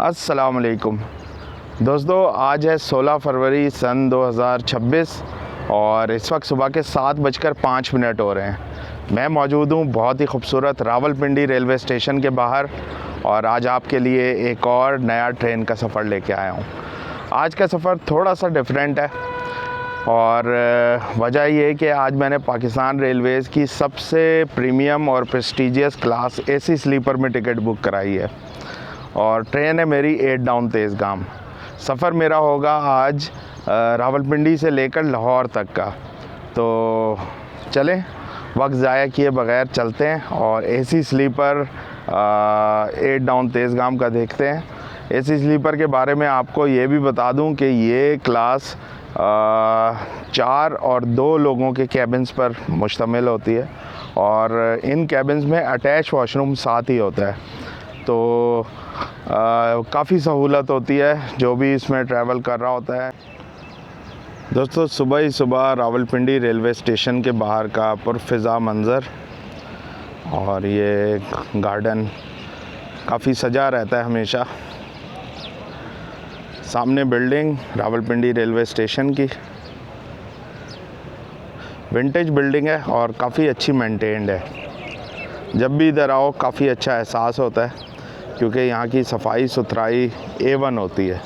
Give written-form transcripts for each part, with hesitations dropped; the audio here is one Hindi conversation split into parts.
अस्सलामुअलैकुम दोस्तों, आज है 16 फरवरी सन 2026 और इस वक्त सुबह के 7:05 हो रहे हैं। मैं मौजूद हूँ बहुत ही खूबसूरत रावलपिंडी रेलवे स्टेशन के बाहर और आज आपके लिए एक और नया ट्रेन का सफ़र लेके आया हूँ। आज का सफ़र थोड़ा सा डिफरेंट है और वजह ये कि आज मैंने पाकिस्तान रेलवेज़ की सबसे प्रीमियम और प्रेस्टीजियस क्लास एसी स्लीपर में टिकट बुक कराई है और ट्रेन है मेरी 8 डाउन तेज़गाम। सफ़र मेरा होगा आज रावलपिंडी से लेकर लाहौर तक का। तो चलें, वक्त ज़ाया किए बगैर चलते हैं और एसी स्लीपर 8 डाउन तेज़गाम का देखते हैं। एसी स्लीपर के बारे में आपको ये भी बता दूं कि ये क्लास 4 और 2 लोगों के कैबिन्स पर मुश्तमिल होती है और इन कैबिन्स में अटैच वॉशरूम साथ ही होता है, तो काफ़ी सहूलत होती है जो भी इसमें ट्रैवल कर रहा होता है। दोस्तों, सुबह ही सुबह रावलपिंडी रेलवे स्टेशन के बाहर का पुरफ़िज़ा मंज़र और ये गार्डन काफ़ी सजा रहता है हमेशा। सामने बिल्डिंग रावलपिंडी रेलवे स्टेशन की विंटेज बिल्डिंग है और काफ़ी अच्छी मेंटेन्ड है। जब भी इधर आओ काफ़ी अच्छा एहसास होता है क्योंकि यहाँ की सफाई सुथराई A1 होती है।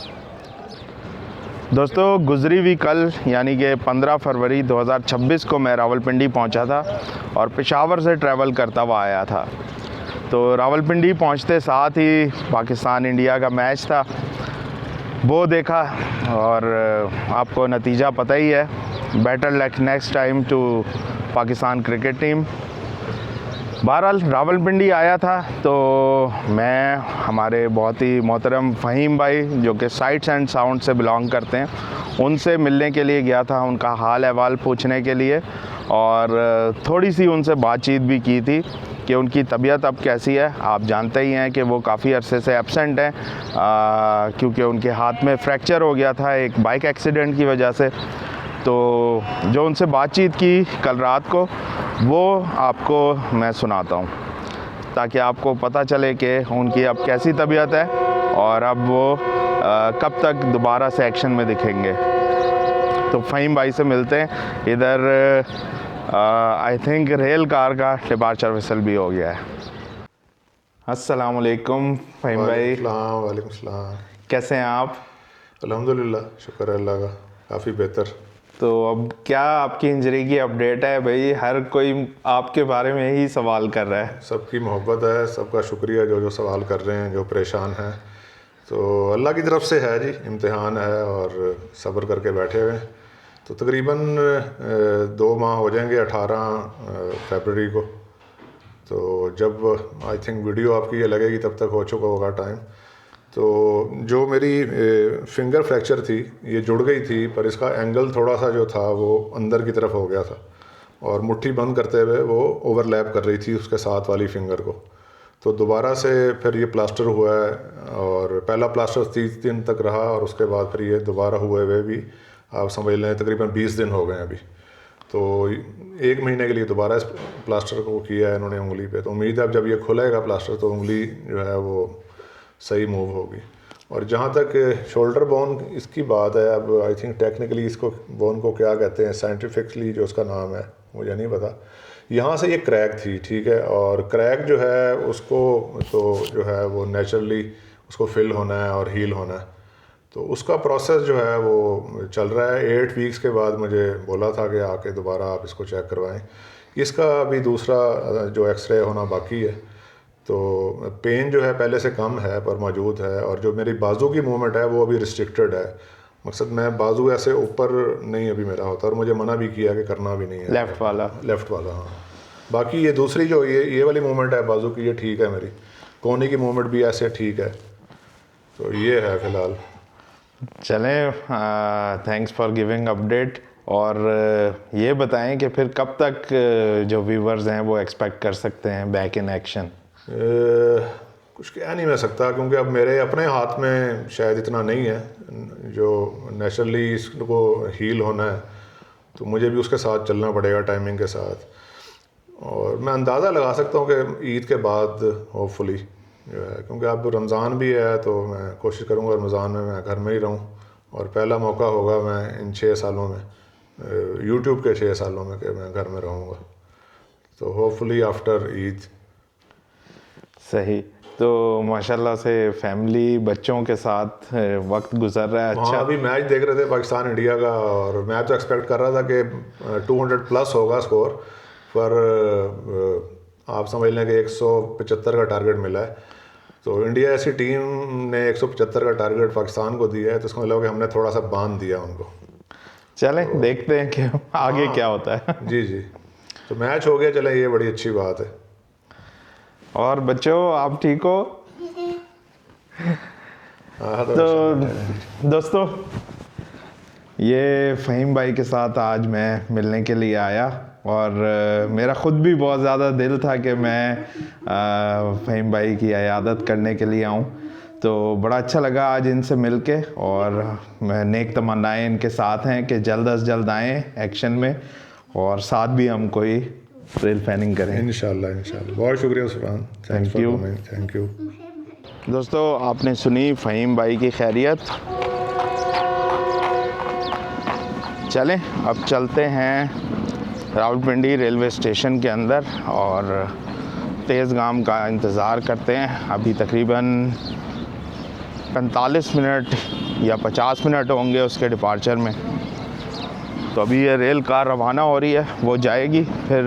दोस्तों, गुज़री हुई कल यानी कि 15 फरवरी 2026 को मैं रावलपिंडी पहुँचा था और पेशावर से ट्रैवल करता हुआ आया था। तो रावलपिंडी पहुँचते साथ ही पाकिस्तान इंडिया का मैच था, वो देखा और आपको नतीजा पता ही है। Better luck next time to Pakistan cricket team. बहरहाल रावलपिंडी आया था तो मैं हमारे बहुत ही मोहतरम फ़हीम भाई जो कि साइट्स एंड साउंड से बिलोंग करते हैं, उनसे मिलने के लिए गया था, उनका हाल अहवाल पूछने के लिए और थोड़ी सी उनसे बातचीत भी की थी कि उनकी तबीयत अब कैसी है। आप जानते ही हैं कि वो काफ़ी अरसे से एब्सेंट हैं क्योंकि उनके हाथ में फ्रैक्चर हो गया था एक बाइक एक्सीडेंट की वजह से। तो जो उनसे बातचीत की कल रात को वो आपको मैं सुनाता हूँ ताकि आपको पता चले कि उनकी अब कैसी तबीयत है और अब वो कब तक दोबारा से एक्शन में दिखेंगे। तो फ़हीम भाई से मिलते हैं। इधर आई थिंक रेल कार का डिपार्चर विसल भी हो गया है। अस्सलाम वालेकुम फ़हीम भाई। वालेकुम सलाम। कैसे हैं आप? अल्हम्दुलिल्लाह, शुक्र है अल्लाह का, काफ़ी बेहतर। तो अब क्या आपकी इंजरी की अपडेट है भाई? हर कोई आपके बारे में ही सवाल कर रहा है। सबकी मोहब्बत है, सबका शुक्रिया जो जो सवाल कर रहे हैं, जो परेशान हैं। तो अल्लाह की तरफ से है जी, इम्तिहान है और सब्र करके बैठे हुए हैं। तो तकरीबन 2 माह हो जाएंगे 18 फरवरी को। तो जब आई थिंक वीडियो आपकी ये लगेगी तब तक हो चुका होगा टाइम। तो जो मेरी फिंगर फ्रैक्चर थी ये जुड़ गई थी, पर इसका एंगल थोड़ा सा जो था वो अंदर की तरफ हो गया था और मुट्ठी बंद करते हुए वो ओवरलैप कर रही थी उसके साथ वाली फिंगर को। तो दोबारा से फिर ये प्लास्टर हुआ है और पहला प्लास्टर 30 दिन तक रहा और उसके बाद फिर ये दोबारा हुए हुए भी आप समझ लें तकरीबन 20 दिन हो गए अभी। तो 1 महीने के लिए दोबारा इस प्लास्टर को किया है इन्होंने उंगली पे। तो उम्मीद है अब जब ये खुलेगा प्लास्टर तो उंगली जो है वो सही मूव होगी। और जहाँ तक शोल्डर बोन इसकी बात है, अब आई थिंक टेक्निकली इसको बोन को क्या कहते हैं, साइंटिफिकली जो उसका नाम है मुझे नहीं पता। यहाँ से ये क्रैक थी, ठीक है, और क्रैक जो है उसको तो जो है वो नेचुरली उसको फिल होना है और हील होना है। तो उसका प्रोसेस जो है वो चल रहा है। 8 वीक्स के बाद मुझे बोला था कि आके दोबारा आप इसको चेक करवाएं। इसका अभी दूसरा जो एक्सरे होना बाकी है। तो पेन जो है पहले से कम है पर मौजूद है और जो मेरी बाजू की मूवमेंट है वो अभी रिस्ट्रिक्टेड है। मकसद मैं बाजू ऐसे ऊपर नहीं अभी मेरा होता और मुझे मना भी किया कि करना भी नहीं है। लेफ़्ट वाला हाँ। बाकी ये दूसरी जो ये वाली मूवमेंट है बाजू की, ये ठीक है मेरी। कोहनी की मूवमेंट भी ऐसे ठीक है। तो ये है फ़िलहाल। चलें, थैंक्स फॉर गिविंग अपडेट। और ये बताएं कि फिर कब तक जो व्यूवर्स हैं वो एक्सपेक्ट कर सकते हैं बैक इन एक्शन? कुछ कह नहीं मैं सकता क्योंकि अब मेरे अपने हाथ में शायद इतना नहीं है जो नेचुरली इसको हील होना है। तो मुझे भी उसके साथ चलना पड़ेगा टाइमिंग के साथ। और मैं अंदाज़ा लगा सकता हूँ कि ईद के बाद होपफुली जो है, क्योंकि अब रमज़ान भी है तो मैं कोशिश करूँगा रमज़ान में मैं घर में ही रहूँ, और पहला मौका होगा मैं इन 6 सालों में, यूट्यूब के 6 सालों में, कि मैं घर में रहूँगा। तो होपफुली आफ्टर ईद। सही। तो माशाल्लाह से फैमिली बच्चों के साथ वक्त गुजर रहा है। अच्छा, हाँ, अभी मैच देख रहे थे पाकिस्तान इंडिया का, और मैं तो एक्सपेक्ट कर रहा था कि 200 प्लस होगा स्कोर, पर आप समझ लें कि 175 का टारगेट मिला है। तो इंडिया ऐसी टीम ने 175 का टारगेट पाकिस्तान को दिया है, तो इसका मतलब कि हमने थोड़ा सा बांध दिया उनको। चलें देखते हैं कि आगे हाँ, क्या होता है। जी जी। तो मैच हो गया, चले, ये बड़ी अच्छी बात है। और बच्चों, आप ठीक हो? हाँ, तो दोस्तों, ये फ़हीम भाई के साथ आज मैं मिलने के लिए आया, और मेरा ख़ुद भी बहुत ज़्यादा दिल था कि मैं फ़हीम भाई की इयादत करने के लिए आऊँ। तो बड़ा अच्छा लगा आज इनसे मिलके, और मैं नेक तमन्नाएँ इनके साथ हैं कि जल्द अज़ जल्द आएँ एक्शन में, और साथ भी हम कोई रेल फैनिंग करें। इंशाल्लाह इंशाल्लाह। बहुत शुक्रिया सुभान, thanks for coming, thank you. दोस्तों, आपने सुनी फ़हीम भाई की खैरियत। चलें अब चलते हैं रावलपिंडी रेलवे स्टेशन के अंदर, और तेज़गाम का इंतज़ार करते हैं। अभी तकरीबन 45 मिनट या 50 मिनट होंगे उसके डिपार्चर में। तो अभी ये रेल कार रवाना हो रही है, वो जाएगी, फिर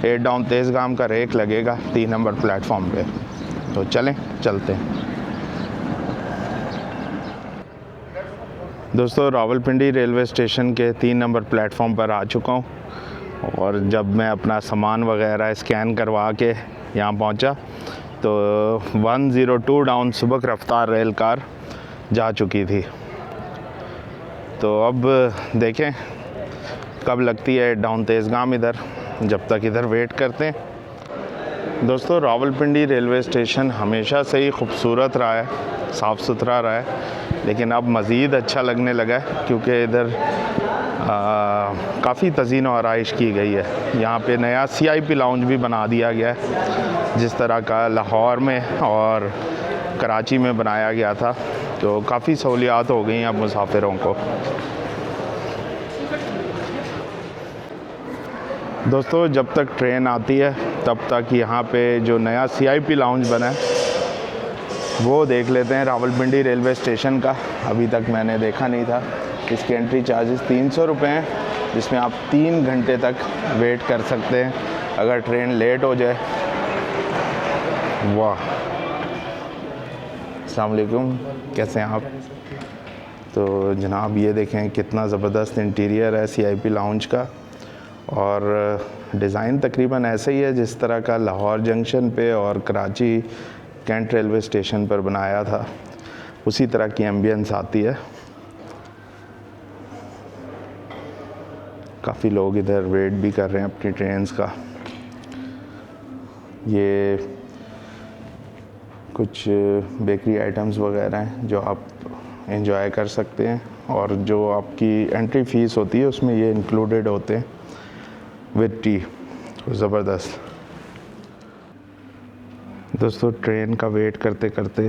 8 डाउन तेज़गाम का रेक लगेगा 3 नंबर प्लेटफॉर्म पे। तो चलें चलते हैं। दोस्तों, रावलपिंडी रेलवे स्टेशन के 3 नंबर प्लेटफॉर्म पर आ चुका हूँ, और जब मैं अपना सामान वगैरह स्कैन करवा के यहाँ पहुँचा तो 102 डाउन सुबक रफ्तार रेल कार जा चुकी थी। तो अब देखें कब लगती है डाउन तेज़गाम इधर, जब तक इधर वेट करते हैं। दोस्तों, रावलपिंडी रेलवे स्टेशन हमेशा से ही खूबसूरत रहा है, साफ़ सुथरा रहा है, लेकिन अब मज़ीद अच्छा लगने लगा है, क्योंकि इधर काफ़ी तज़ीन और आराइश की गई है। यहाँ पे नया CIP लाउंज भी बना दिया गया है, जिस तरह का लाहौर में और कराची में बनाया गया था। तो काफ़ी सहूलियात हो गई हैं अब मुसाफिरों को। दोस्तों, जब तक ट्रेन आती है तब तक यहाँ पे जो नया CIP लाउंज बना है वो देख लेते हैं रावलपिंडी रेलवे स्टेशन का। अभी तक मैंने देखा नहीं था। इसके एंट्री चार्जेस 300 रुपये हैं, जिसमें आप 3 घंटे तक वेट कर सकते हैं अगर ट्रेन लेट हो जाए। वाह, अस्सलाम वालेकुम, कैसे हैं आप? तो जनाब, ये देखें कितना ज़बरदस्त इंटीरियर है CIP लाउंज का, और डिज़ाइन तकरीबन ऐसे ही है जिस तरह का लाहौर जंक्शन पे और कराची कैंट रेलवे स्टेशन पर बनाया था, उसी तरह की एम्बियंस आती है। काफ़ी लोग इधर वेट भी कर रहे हैं अपनी ट्रेन्स का। ये कुछ बेकरी आइटम्स वगैरह हैं जो आप एंजॉय कर सकते हैं, और जो आपकी एंट्री फ़ीस होती है उसमें ये इंक्लूडेड होते हैं विद टी। ज़बरदस्त। दोस्तों, ट्रेन का वेट करते करते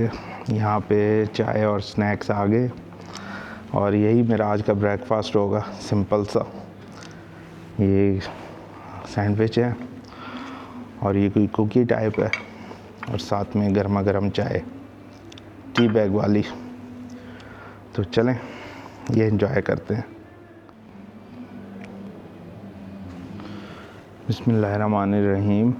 यहाँ पे चाय और स्नैक्स आ गए, और यही मेरा आज का ब्रेकफास्ट होगा, सिंपल सा। ये सैंडविच है, और ये कोई कुकी टाइप है, और साथ में गर्मा गर्म चाय टी बैग वाली। तो चलें ये एंजॉय करते हैं। बिस्मिल्लाहिर्रहमानिर्रहीम।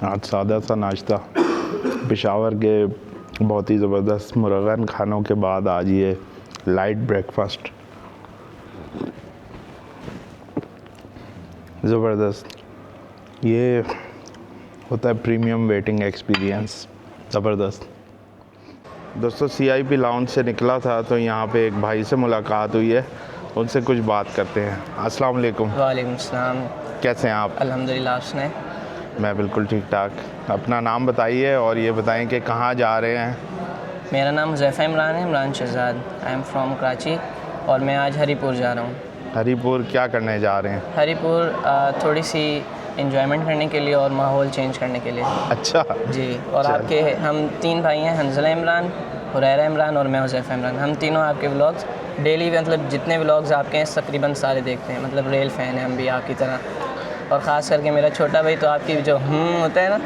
आज सादा सा नाश्ता, पेशावर के बहुत ही ज़बरदस्त मुरगन खानों के बाद आज ये लाइट ब्रेकफास्ट, ज़बरदस्त। ये होता है प्रीमियम वेटिंग एक्सपीरियंस, ज़बरदस्त। दोस्तों, CIP लाउंज से निकला था तो यहाँ पे एक भाई से मुलाकात हुई है, उनसे कुछ बात करते हैं। अस्सलाम वालेकुम। वालेकुम सलाम। कैसे हैं आप? अल्हम्दुलिल्लाह, आपने? मैं बिल्कुल ठीक ठाक। अपना नाम बताइए और ये बताएं कि कहाँ जा रहे हैं। मेरा नाम हुज़ैफ़ा इमरान है, Imran Shahzad. I am from Karachi, और मैं आज हरीपुर जा रहा हूँ। हरीपुर क्या करने जा रहे हैं? हरीपुर थोड़ी सी इंजॉयमेंट करने के लिए और माहौल चेंज करने के लिए। अच्छा, जी, और आपके हम 3 भाई हैं, हंज़ला इमरान, हुरैरा इमरान और मैं हुज़ैफ़ा इमरान। हम तीनों आपके व्लॉग्स डेली, मतलब जितने व्लॉग्स आपके हैं तकरीबन सारे देखते हैं, मतलब रियल फ़ैन हैं हम भी आपकी तरह। और ख़ास करके मेरा छोटा भाई तो आपकी जो होता है ना,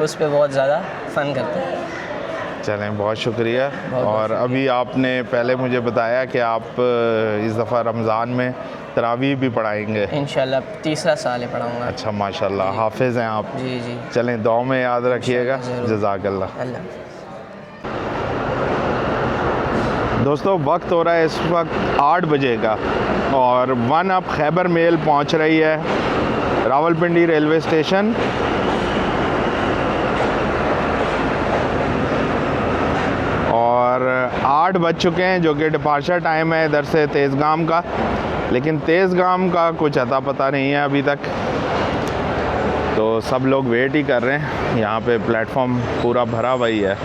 उस पे बहुत ज़्यादा फ़न करता है। चलें, बहुत शुक्रिया। बहुत और शुक्रिया। अभी आपने पहले मुझे बताया कि आप इस दफ़ा रमज़ान में तरावी भी पढ़ाएंगे। इंशाल्लाह तीसरा साल है पढ़ाऊँगा। अच्छा, माशाल्लाह, हाफिज़ हैं आप। जी जी, चलें, दुआ में याद रखिएगा। ज़रूर। जज़ाकल्लाह। अल्लाह। दोस्तों, वक्त हो रहा है इस वक्त 8 बजे का और वन अप खैबर मेल पहुंच रही है रावलपिंडी रेलवे स्टेशन। और 8 बज चुके हैं, जो कि डिपार्चर टाइम है इधर से तेज़गाम का, लेकिन तेज़गाम का कुछ अता पता नहीं है अभी तक। तो सब लोग वेट ही कर रहे हैं, यहाँ पे प्लेटफॉर्म पूरा भरा हुआ ही है।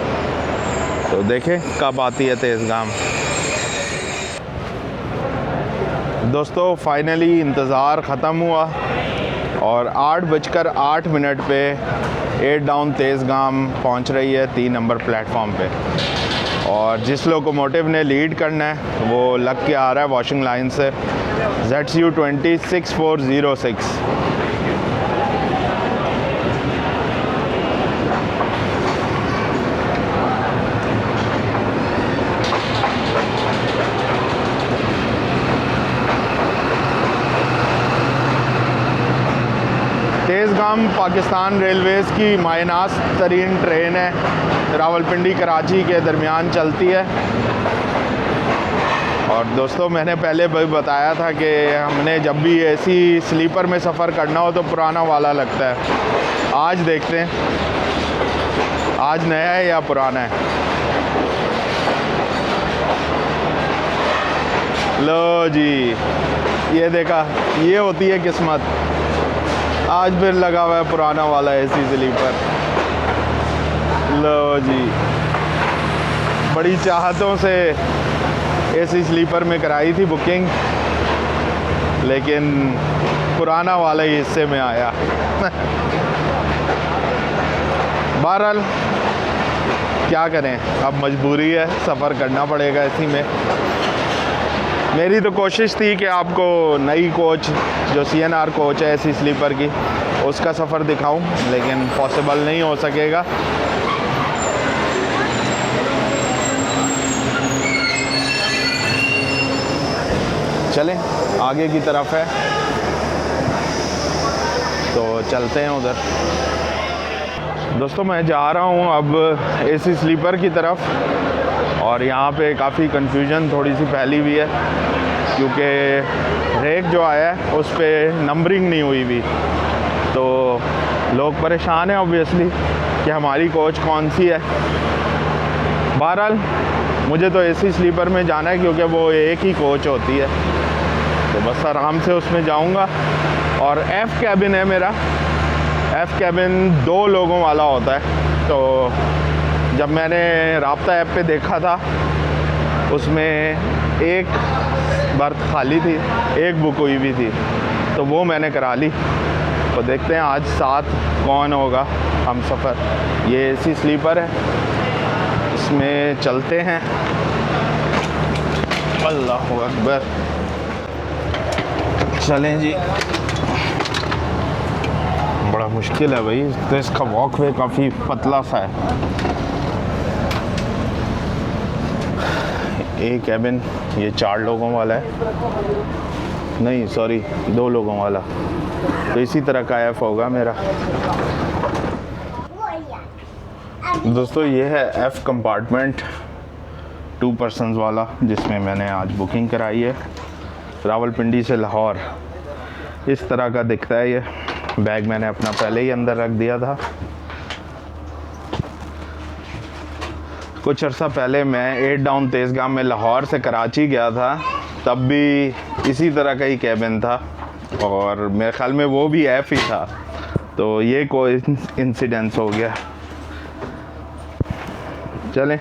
तो देखें कब आती है तेज़गाम। दोस्तों, फाइनली इंतज़ार ख़त्म हुआ और 8:08 पे 8 डाउन तेज़गाम पहुंच रही है 3 नंबर प्लेटफॉर्म पे। और जिस लोकोमोटिव ने लीड करना है वो लग के आ रहा है वॉशिंग लाइन से, ZCU 26406। तेज़गाम पाकिस्तान रेलवेज़ की मायनास तरीन ट्रेन है, रावलपिंडी कराची के दरमियान चलती है। और दोस्तों, मैंने पहले भी बताया था कि हमने जब भी एसी स्लीपर में सफ़र करना हो तो पुराना वाला लगता है। आज देखते हैं आज नया है या पुराना है। लो जी, ये देखा, ये होती है किस्मत। आज फिर लगा हुआ है पुराना वाला एसी स्लीपर। लो जी, बड़ी चाहतों से एसी स्लीपर में कराई थी बुकिंग, लेकिन पुराना वाला ही हिस्से में आया। बहरहाल क्या करें, अब मजबूरी है, सफ़र करना पड़ेगा इसी में। मेरी तो कोशिश थी कि आपको नई कोच जो CNR कोच है एसी स्लीपर की, उसका सफ़र दिखाऊं, लेकिन पॉसिबल नहीं हो सकेगा। चलें, आगे की तरफ है तो चलते हैं उधर। दोस्तों, मैं जा रहा हूं अब एसी स्लीपर की तरफ और यहाँ पे काफ़ी कन्फ्यूजन थोड़ी सी फैली हुई है, क्योंकि रेक जो आया है उस पर नंबरिंग नहीं हुई हुई। तो लोग परेशान हैं ऑब्वियसली कि हमारी कोच कौन सी है। बहरहाल मुझे तो एसी स्लीपर में जाना है, क्योंकि वो एक ही कोच होती है, तो बस आराम से उसमें जाऊंगा। और F कैबिन है मेरा। F कैबिन 2 लोगों वाला होता है। तो जब मैंने राब्ता ऐप पे देखा था, उसमें एक बर्थ खाली थी, एक बुक हुई भी थी, तो वो मैंने करा ली। तो देखते हैं आज साथ कौन होगा हम सफ़र। ये एसी स्लीपर है, इसमें चलते हैं। अल्लाहु अकबर। चलें जी। बड़ा मुश्किल है भाई, तो इसका वॉकवे काफ़ी पतला सा है। एक कैबिन ये 4 लोगों वाला है, नहीं सॉरी 2 लोगों वाला, तो इसी तरह का F होगा मेरा। दोस्तों, ये है F कंपार्टमेंट 2 पर्सन्स वाला, जिसमें मैंने आज बुकिंग कराई है रावलपिंडी से लाहौर। इस तरह का दिखता है ये। बैग मैंने अपना पहले ही अंदर रख दिया था। कुछ अर्सा पहले मैं 8 डाउन तेज़गाम में लाहौर से कराची गया था, तब भी इसी तरह का ही कैबिन था और मेरे ख्याल में वो भी F ही था। तो ये कोई इंसिडेंस हो गया। चलें,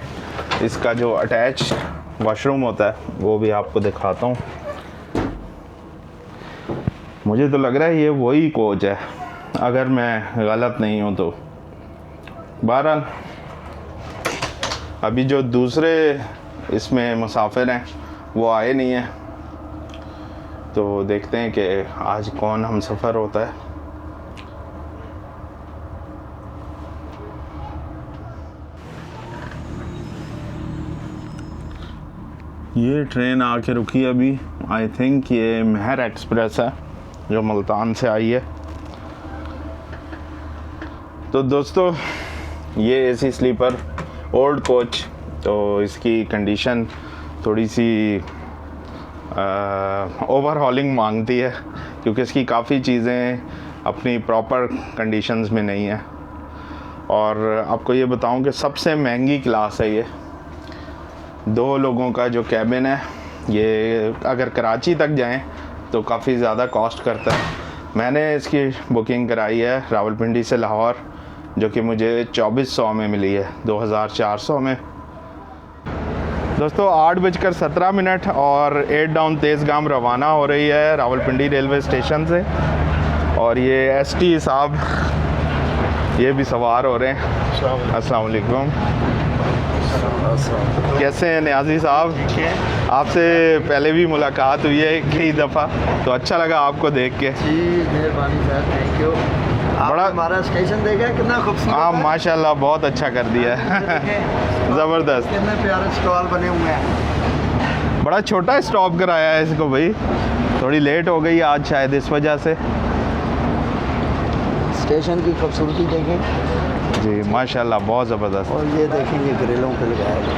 इसका जो अटैच वॉशरूम होता है वो भी आपको दिखाता हूँ। मुझे तो लग रहा है ये वही कोच है। अगर मैं गलत नहीं हूँ तो। बहरहाल अभी जो दूसरे इसमें मुसाफिर हैं वो आए नहीं हैं, तो देखते हैं कि आज कौन हम सफ़र होता है। ये ट्रेन आके रुकी अभी, आई थिंक ये महर एक्सप्रेस है जो मुल्तान से आई है। तो दोस्तों ये एसी स्लीपर ओल्ड कोच, तो इसकी कंडीशन थोड़ी सी ओवरहॉलिंग मांगती है क्योंकि इसकी काफ़ी चीज़ें अपनी प्रॉपर कंडीशंस में नहीं है। और आपको ये बताऊं कि सबसे महंगी क्लास है ये। 2 लोगों का जो कैबिन है ये अगर कराची तक जाएं तो काफ़ी ज़्यादा कॉस्ट करता है। मैंने इसकी बुकिंग कराई है रावलपिंडी से लाहौर, जो कि मुझे 2400 में मिली है, 2400 में। दोस्तों 8:17 और 8 डाउन तेज़गाम रवाना हो रही है रावलपिंडी रेलवे स्टेशन से। और ये एसटी साहब ये भी सवार हो रहे हैं। अस्सलाम वालेकुम। कैसे हैं नियाज़ी साहब? आपसे पहले भी मुलाकात हुई है कई दफ़ा, तो अच्छा लगा आपको देख के। जी मेहरबानी सर, थैंक यू। बड़ा हमारा स्टेशन देखा कितना खूबसूरत हाँ है? माशाल्लाह बहुत अच्छा कर दिया है। ज़बरदस्त, कितने प्यारे स्टॉल बने हुए हैं। बड़ा छोटा स्टॉप कराया है इसको भाई, थोड़ी लेट हो गई आज शायद इस वजह से। स्टेशन की खूबसूरती देखें जी माशाल्लाह बहुत ज़बरदस्त। और ये देखेंगे ग्रिलों पे लगाया गया।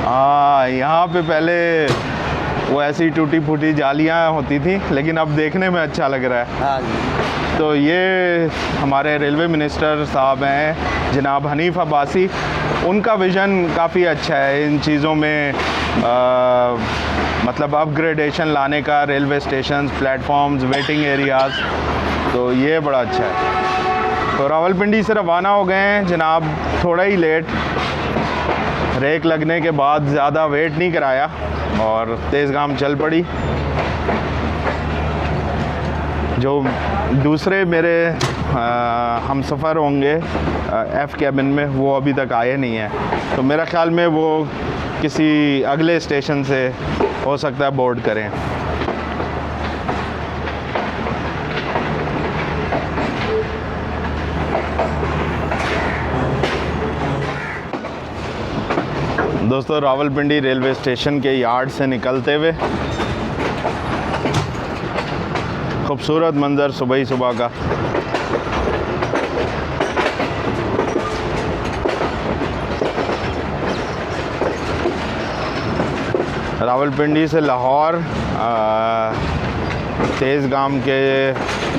हाँ यहाँ पे पहले वो ऐसी टूटी फूटी जालियाँ होती थी, लेकिन अब देखने में अच्छा लग रहा है। हाँ जी। तो ये हमारे रेलवे मिनिस्टर साहब हैं जनाब हनीफ अब्बासी, उनका विज़न काफ़ी अच्छा है इन चीज़ों में, मतलब अपग्रेडेशन लाने का, railway station, platforms, waiting areas, तो ये बड़ा अच्छा है। तो रावलपिंडी से रवाना हो गए हैं जनाब, थोड़ा ही लेट, ब्रेक लगने के बाद ज़्यादा वेट नहीं कराया और तेज़गाम चल पड़ी। जो दूसरे मेरे हम सफ़र होंगे एफ़ कैबिन में वो अभी तक आए नहीं हैं, तो मेरा ख़्याल में वो किसी अगले स्टेशन से हो सकता है बोर्ड करें। दोस्तों रावलपिंडी रेलवे स्टेशन के यार्ड से निकलते हुए खूबसूरत मंज़र सुबह ही सुबह का। रावलपिंडी से लाहौर तेज़गाम के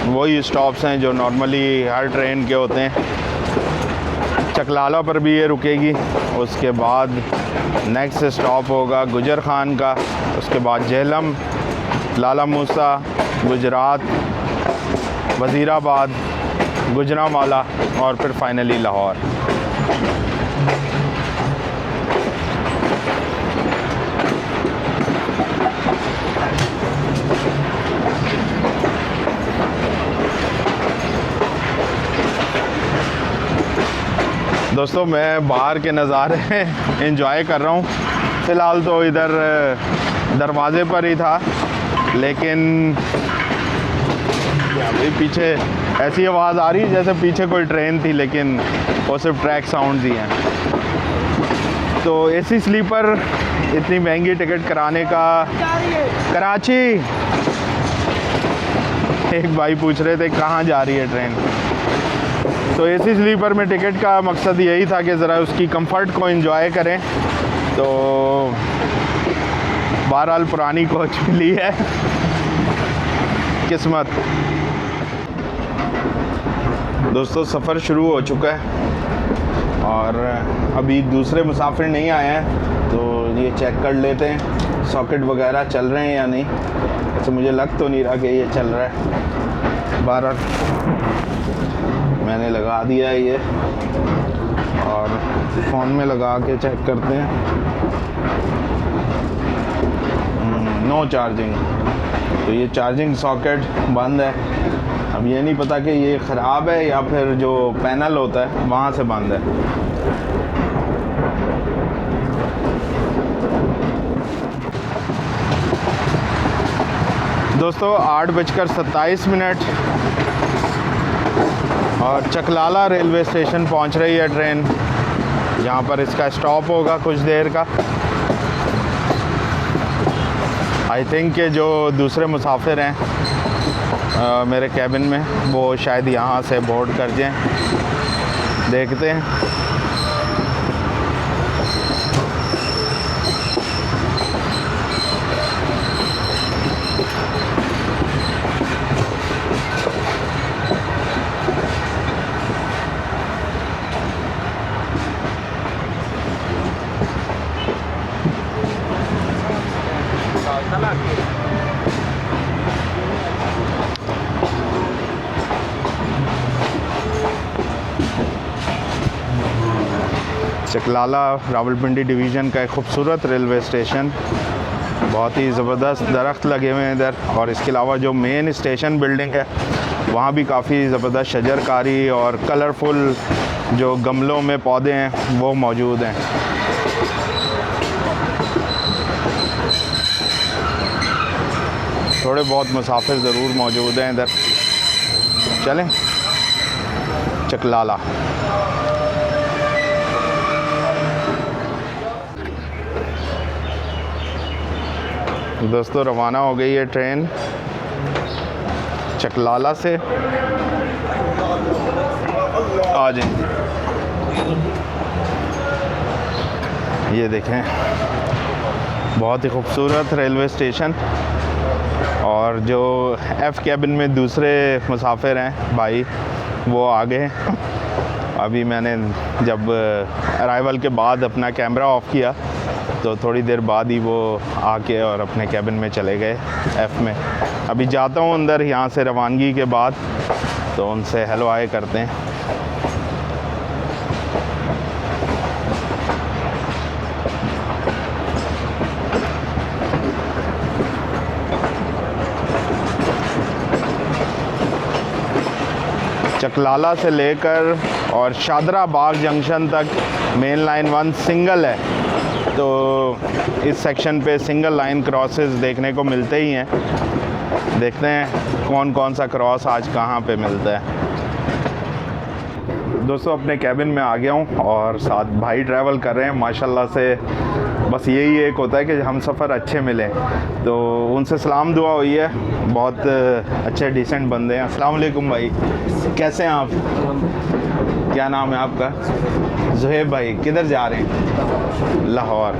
वही स्टॉप्स हैं जो नॉर्मली हर ट्रेन के होते हैं। चकलाला पर भी ये रुकेगी, उसके बाद नेक्स्ट स्टॉप होगा गुजर खान का, उसके बाद जेहलम, लाला मूसा, गुजरात, वज़ीराबाद, गुजरांवाला और फिर फाइनली लाहौर। दोस्तों मैं बाहर के नज़ारे एंजॉय कर रहा हूँ। फ़िलहाल तो इधर दरवाज़े पर ही था, लेकिन अभी पीछे ऐसी आवाज़ आ रही है जैसे पीछे कोई ट्रेन थी, लेकिन वो सिर्फ ट्रैक साउंड ही हैं। तो एसी स्लीपर इतनी महंगी टिकट कराने का, कराची, एक भाई पूछ रहे थे कहाँ जा रही है ट्रेन। तो एसी स्लीपर में टिकट का मकसद यही था कि ज़रा उसकी कंफर्ट को एंजॉय करें। तो बहरहाल पुरानी कोच मिली है, किस्मत। दोस्तों सफ़र शुरू हो चुका है और अभी दूसरे मुसाफिर नहीं आए हैं, तो ये चेक कर लेते हैं सॉकेट वगैरह चल रहे हैं या नहीं। ऐसे मुझे लग तो नहीं रहा कि ये चल रहा है। बहरहाल मैंने लगा दिया है ये, और फ़ोन में लगा के चेक करते हैं। नो चार्जिंग, तो ये चार्जिंग सॉकेट बंद है। अब ये नहीं पता कि ये ख़राब है या फिर जो पैनल होता है वहाँ से बंद है। दोस्तों 8:27 और चकलाला रेलवे स्टेशन पहुंच रही है ट्रेन, जहां पर इसका स्टॉप होगा कुछ देर का। आई थिंक कि जो दूसरे मुसाफिर हैं मेरे कैबिन में, वो शायद यहाँ से बोर्ड कर जाएं। देखते हैं। चकलाला रावलपिंडी डिवीज़न का एक खूबसूरत रेलवे स्टेशन, बहुत ही ज़बरदस्त दरख्त लगे हुए हैं इधर। और इसके अलावा जो मेन स्टेशन बिल्डिंग है वहाँ भी काफ़ी ज़बरदस्त शजरकारी और कलरफुल जो गमलों में पौधे हैं वो मौजूद हैं। थोड़े बहुत मुसाफिर ज़रूर मौजूद हैं इधर। चलें चकलाला। दोस्तों रवाना हो गई है ट्रेन चकलाला से। आ जाएं, ये देखें बहुत ही खूबसूरत रेलवे स्टेशन। और जो एफ़ कैबिन में दूसरे मुसाफिर हैं भाई, वो आ गए। अभी मैंने जब अराइवल के बाद अपना कैमरा ऑफ़ किया तो थोड़ी देर बाद ही वो आके और अपने कैबिन में चले गए एफ़ में। अभी जाता हूँ अंदर यहाँ से रवानगी के बाद, तो उनसे हेलो हाय करते हैं। चकलाला से लेकर और शादरा बाग जंक्शन तक मेन लाइन 1 सिंगल है, तो इस सेक्शन पे सिंगल लाइन क्रॉसेस देखने को मिलते ही हैं। देखते हैं कौन कौन सा क्रॉस आज कहाँ पे मिलता है। दोस्तों अपने कैबिन में आ गया हूँ और साथ भाई ट्रैवल कर रहे हैं माशाल्लाह से। बस यही एक होता है कि हम सफ़र अच्छे मिलें, तो उनसे सलाम दुआ हुई है। बहुत अच्छे डिसेंट बंदे हैं। अस्सलाम वालेकुम भाई, कैसे हैं आप? क्या नाम है आपका? ज़ुहैब भाई। किधर जा रहे हैं? लाहौर।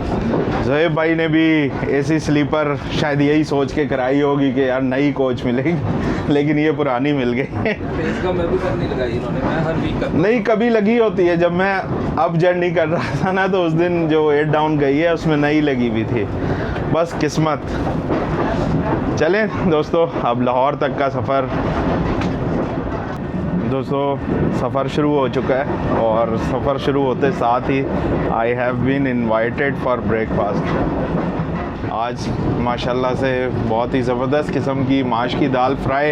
ज़ुहैब भाई ने भी एसी स्लीपर शायद यही सोच के कराई होगी कि यार नई कोच मिलेगी, लेकिन ये पुरानी मिल गई। नहीं, कभी लगी होती है। जब मैं अप जर्नी कर रहा था ना, तो उस दिन जो 8 डाउन गई है उसमें नई लगी हुई थी। बस किस्मत। चलें दोस्तों, अब लाहौर तक का सफ़र। दोस्तों सफ़र शुरू हो चुका है और सफ़र शुरू होते साथ ही I have been invited for breakfast. आज माशाल्लाह से बहुत ही ज़बरदस्त किस्म की माश की दाल फ्राई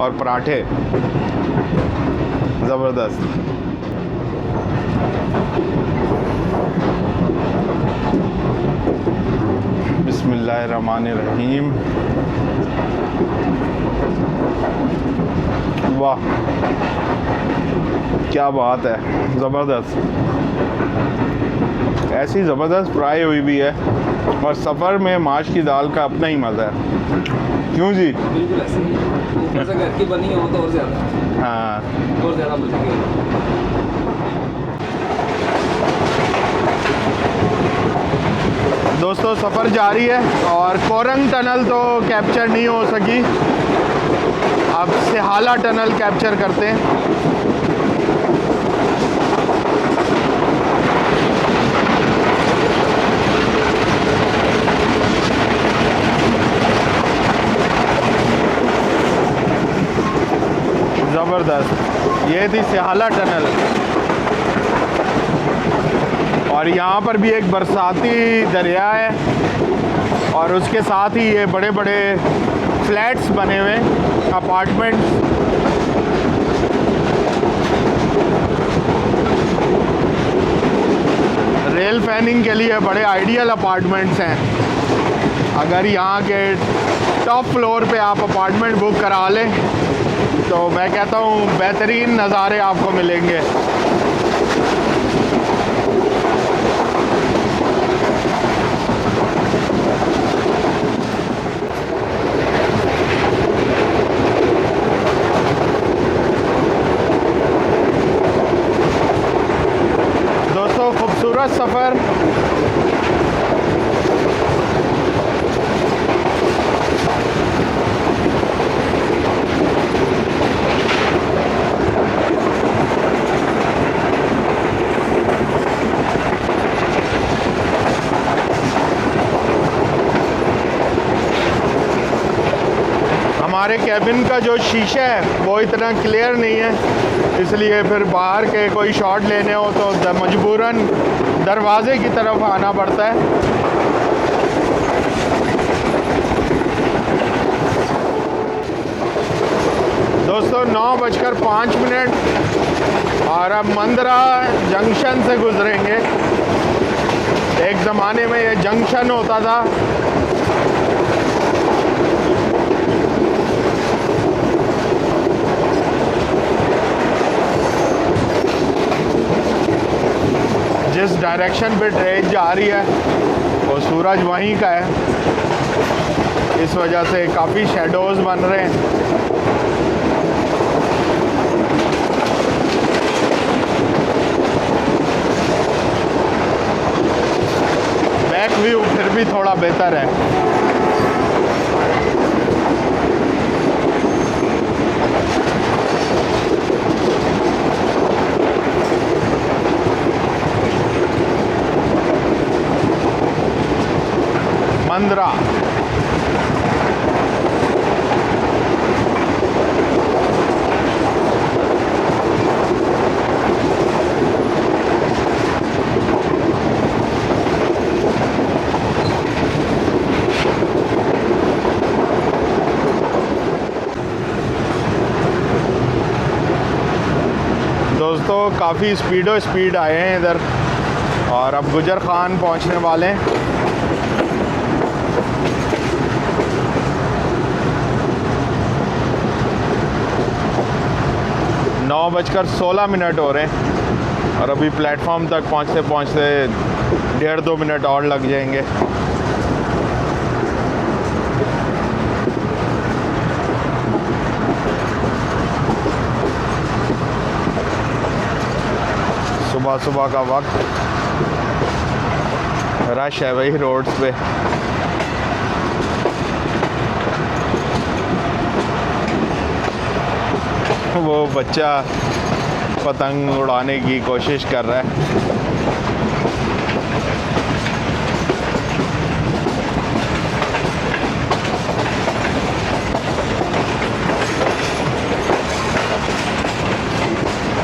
और पराठे, ज़बरदस्त। बिस्मिल्लाहिर्रहमानिर्रहीम। वाह क्या बात है, ज़बरदस्त। ऐसी ज़बरदस्त फ्राई हुई भी है और सफ़र में माश की दाल का अपना ही मज़ा है। क्यों जी? बिल्कुल ऐसे ही, जैसे घर की बनी हो तो और ज़्यादा। हाँ, और ज़्यादा मज़े की। दोस्तों सफ़र जारी है और कोरंग टनल तो कैप्चर नहीं हो सकी। अब सिहाला टनल कैप्चर करते हैं। ज़बरदस्त। ये थी सिहाला टनल और यहाँ पर भी एक बरसाती दरिया है और उसके साथ ही ये बड़े बड़े फ्लैट्स बने हुए, अपार्टमेंट्स फैनिंग के लिए बड़े आइडियल अपार्टमेंट्स हैं। अगर यहाँ के टॉप फ्लोर पे आप अपार्टमेंट बुक करा लें तो मैं कहता हूँ बेहतरीन नज़ारे आपको मिलेंगे। दोस्तों खूबसूरत सफ़र हमारे कैबिन का जो शीशा है वो इतना क्लियर नहीं है, इसलिए फिर बाहर के कोई शॉट लेने हो तो मजबूरन दरवाजे की तरफ आना पड़ता है। दोस्तों 9:05 और अब मंदरा जंक्शन से गुजरेंगे। एक ज़माने में ये जंक्शन होता था। जिस डायरेक्शन पे ट्रेन जा रही है वो सूरज वहीं का है, इस वजह से काफ़ी शैडोज़ बन रहे हैं। बैक व्यू फिर भी थोड़ा बेहतर है। मंदरा दोस्तों काफ़ी स्पीड आए हैं इधर और अब गुजर खान पहुंचने वाले हैं। नौ 9:16 हो रहे हैं और अभी प्लेटफॉर्म तक पहुंचते पहुंचते 1.5-2 मिनट और लग जाएंगे। सुबह सुबह का वक्त, रश है वही रोड्स पे। वो बच्चा पतंग उड़ाने की कोशिश कर रहा है।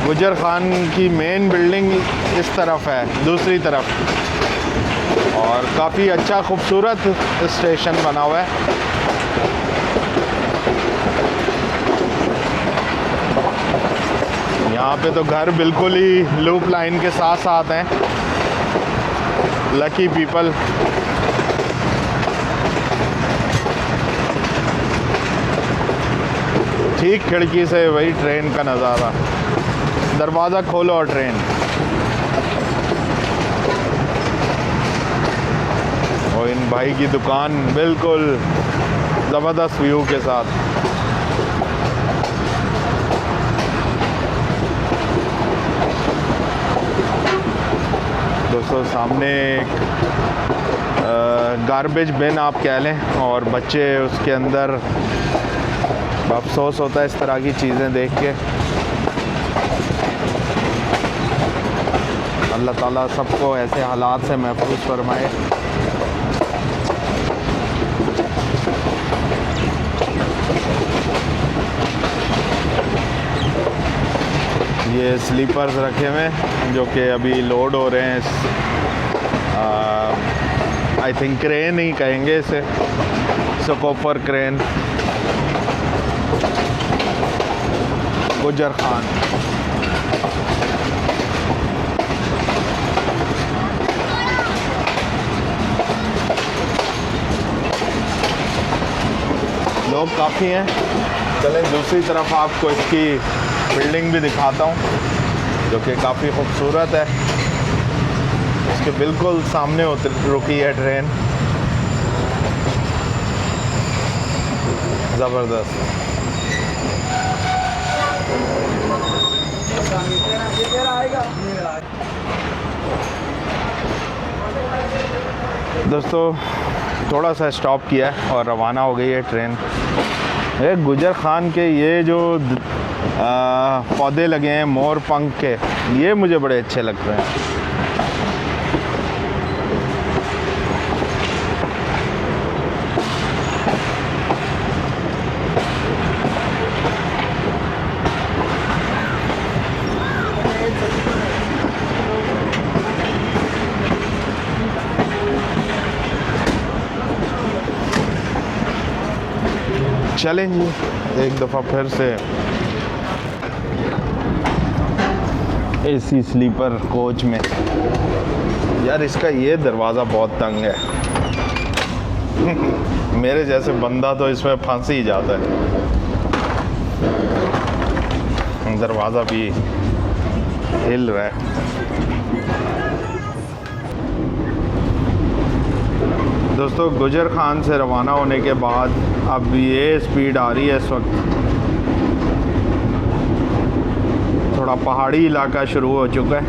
गुजर खान की मेन बिल्डिंग इस तरफ है, दूसरी तरफ, और काफ़ी अच्छा खूबसूरत स्टेशन बना हुआ है। यहाँ पे तो घर बिल्कुल ही लूप लाइन के साथ साथ हैं। Lucky people. ठीक खिड़की से वही ट्रेन का नज़ारा, दरवाज़ा खोलो और ट्रेन। और इन भाई की दुकान बिल्कुल ज़बरदस्त व्यू के साथ। दोस्तों सामने एक गार्बेज बिन आप कह लें, और बच्चे उसके अंदर, अफसोस होता है इस तरह की चीज़ें देख के। अल्लाह ताला सबको ऐसे हालात से महफूज फरमाए। ये स्लीपर्स रखे हुए हैं जो कि अभी लोड हो रहे हैं। आई थिंक क्रेन ही कहेंगे इसे, स्कोपर क्रेन। गुजर खान। लोग काफ़ी हैं। चलें दूसरी तरफ आपको इसकी बिल्डिंग भी दिखाता हूँ, जो कि काफ़ी खूबसूरत है। इसके बिल्कुल सामने रुकी है ट्रेन। ज़बरदस्त। दोस्तों थोड़ा सा स्टॉप किया है और रवाना हो गई है ट्रेन। ये गुजर खान के ये जो पौधे लगे हैं मोर पंख के, ये मुझे बड़े अच्छे लगते हैं। चलें जी एक दफ़ा फिर से एसी स्लीपर कोच में। यार इसका ये दरवाज़ा बहुत तंग है। मेरे जैसे बंदा तो इसमें फंस ही जाता है। दरवाज़ा भी हिल रहा है। दोस्तों गुजर खान से रवाना होने के बाद अब ये स्पीड आ रही है इस वक्त। थोड़ा पहाड़ी इलाका शुरू हो चुका है।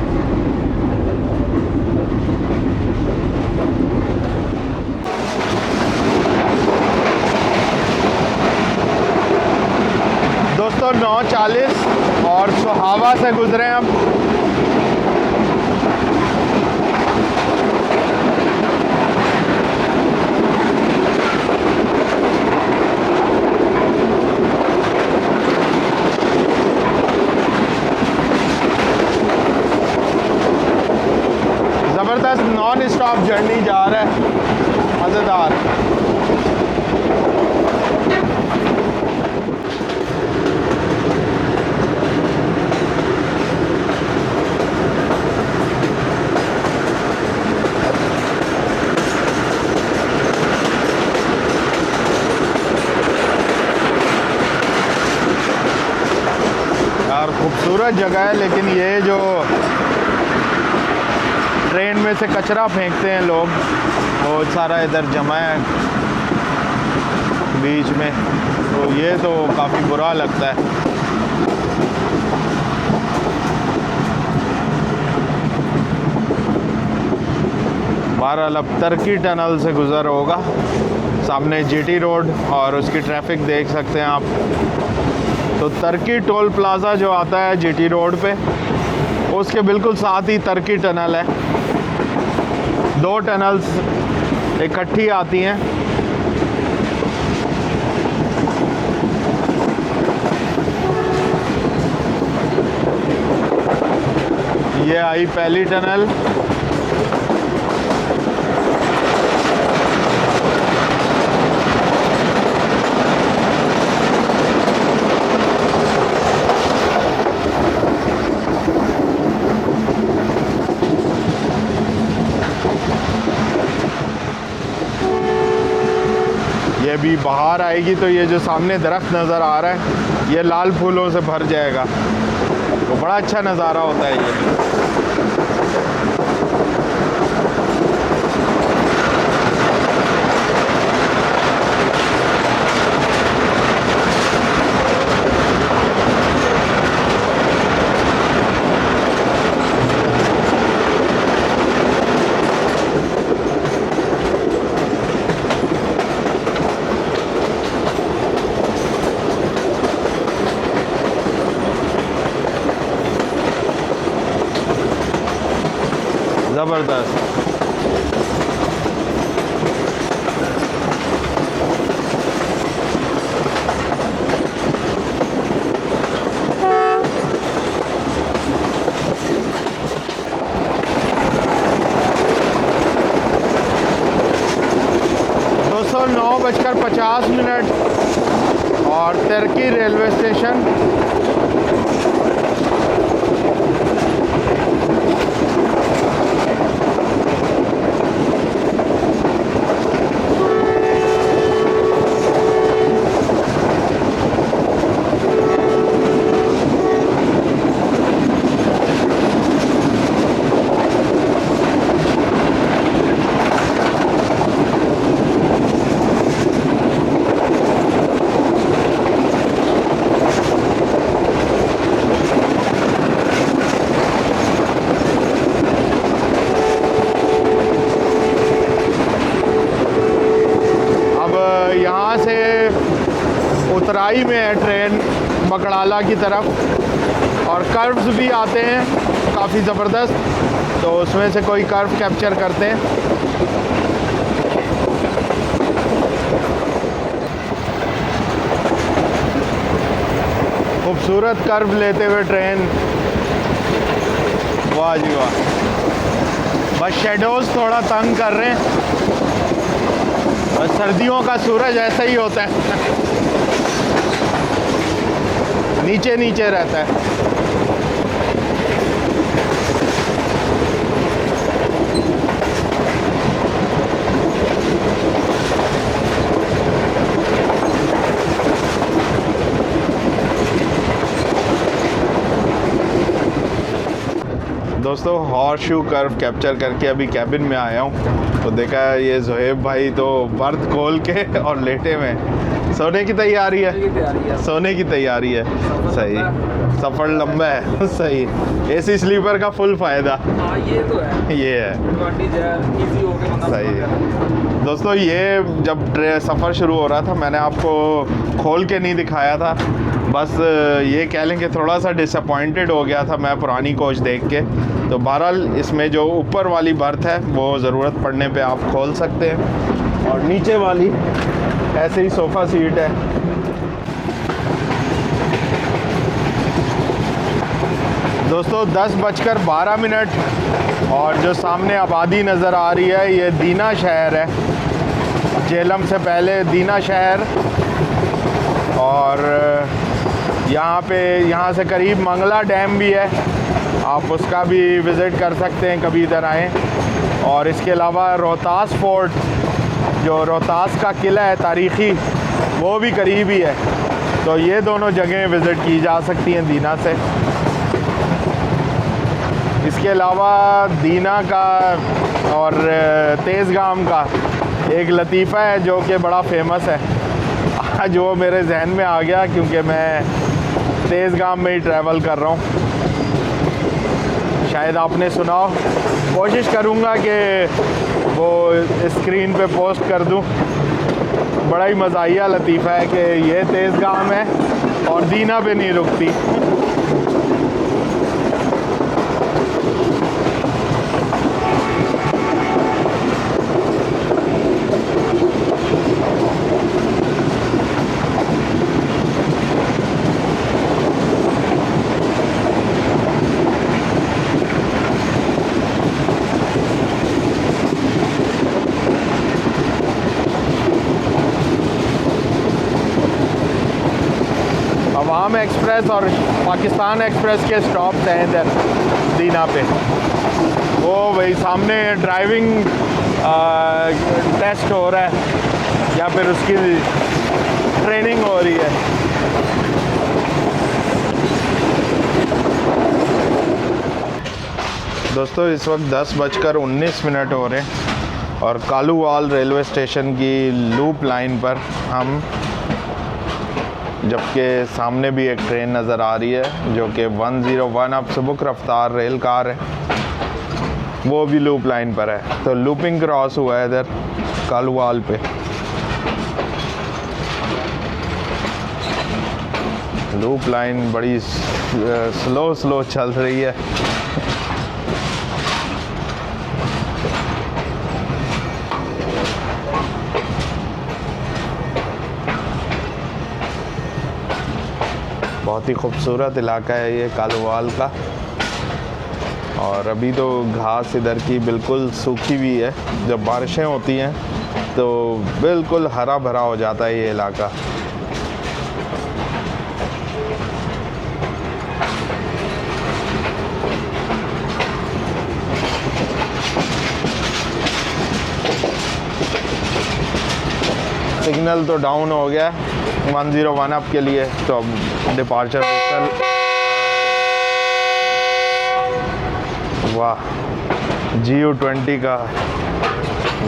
दोस्तों 9:40 और सुहावा से गुजरे हैं अब। ज़बरदस्त नॉन स्टॉप जर्नी जा रहा है, मज़ेदार। यार खूबसूरत जगह है, लेकिन ये जो ट्रेन में से कचरा फेंकते हैं लोग, बहुत सारा इधर जमा है बीच में, तो ये तो काफ़ी बुरा लगता है। बहरहाल अब तरकी टनल से गुज़र होगा। सामने जीटी रोड और उसकी ट्रैफिक देख सकते हैं आप। तो तरकी टोल प्लाज़ा जो आता है जीटी रोड पे, उसके बिल्कुल साथ ही तरकी टनल है। दो टनल्स इकट्ठी आती हैं। ये आई पहली टनल। ये भी बाहर आएगी तो ये जो सामने दरख्त नज़र आ रहा है ये लाल फूलों से भर जाएगा, तो बड़ा अच्छा नज़ारा होता है ये। ज़बरदस्त। दोस्तों 9:50 और तरकी रेलवे स्टेशन। ऊंचाई में है ट्रेन बकड़ाला की तरफ, और कर्व्स भी आते हैं काफ़ी ज़बरदस्त, तो उसमें से कोई कर्व कैप्चर करते हैं। खूबसूरत कर्व लेते हुए ट्रेन, वाह जी वाह। बस शेडोज़ थोड़ा तंग कर रहे हैं, और सर्दियों का सूरज ऐसा ही होता है नीचे नीचे रहता है। दोस्तों हॉर्स शू कर्व कैप्चर करके अभी कैबिन में आया हूँ, तो देखा ये ज़ुहैब भाई तो बर्थ खोल के और लेटे में सोने की तैयारी है, सोने की तैयारी है। सही, सफ़र लंबा है। सही, एसी स्लीपर का फुल फ़ायदा। हाँ ये तो है, ये है इजी हो गया। सही। दोस्तों ये जब सफ़र शुरू हो रहा था मैंने आपको खोल के नहीं दिखाया था, बस ये कह लें कि थोड़ा सा डिसअपॉइंटेड हो गया था मैं पुरानी कोच देख के। तो बहरहाल इसमें जो ऊपर वाली बर्थ है वो ज़रूरत पड़ने पे आप खोल सकते हैं, और नीचे वाली ऐसे ही सोफ़ा सीट है। दोस्तों 10:12 और जो सामने आबादी नज़र आ रही है ये दीना शहर है, जेलम से पहले दीना शहर, और यहाँ से करीब मंगला डैम भी है, आप उसका भी विज़िट कर सकते हैं कभी इधर आएँ। और इसके अलावा रोहतास फोर्ट, जो रोहतास का किला है तारीख़ी, वो भी करीब ही है, तो ये दोनों जगहें विज़िट की जा सकती हैं दीना से। इसके अलावा दीना का और तेज़गाम का एक लतीफ़ा है जो कि बड़ा फेमस है, आज वो मेरे जहन में आ गया क्योंकि मैं तेज़गाम में ही ट्रैवल कर रहा हूँ, शायद आपने सुना हो। कोशिश करूँगा कि वो स्क्रीन पे पोस्ट कर दूँ। बड़ा ही मज़ाहिया लतीफ़ा है कि ये तेज़गाम है और दीना पे नहीं रुकती। अवाम एक्सप्रेस और पाकिस्तान एक्सप्रेस के स्टॉप्स हैं इधर दीना पे। वो वही सामने ड्राइविंग टेस्ट हो रहा है या फिर उसकी ट्रेनिंग हो रही है। दोस्तों इस वक्त 10:19 हो रहे हैं और कालूवाल रेलवे स्टेशन की लूप लाइन पर हम, जबकि सामने भी एक ट्रेन नज़र आ रही है जो कि 101 अब सुबुक रफ्तार रेल कार है, वो भी लूप लाइन पर है। तो लूपिंग क्रॉस हुआ है इधर कालूवाल पे। लूप लाइन बड़ी स्लो चल रही है। बहुत ही खूबसूरत इलाका है ये कालूवाल का, और अभी तो घास इधर की बिल्कुल सूखी हुई है। जब बारिशें होती हैं तो बिल्कुल हरा भरा हो जाता है ये इलाका। सिग्नल तो डाउन हो गया 101 अप के लिए, तो अब डिपार्चर विसल, वाह, GU20 का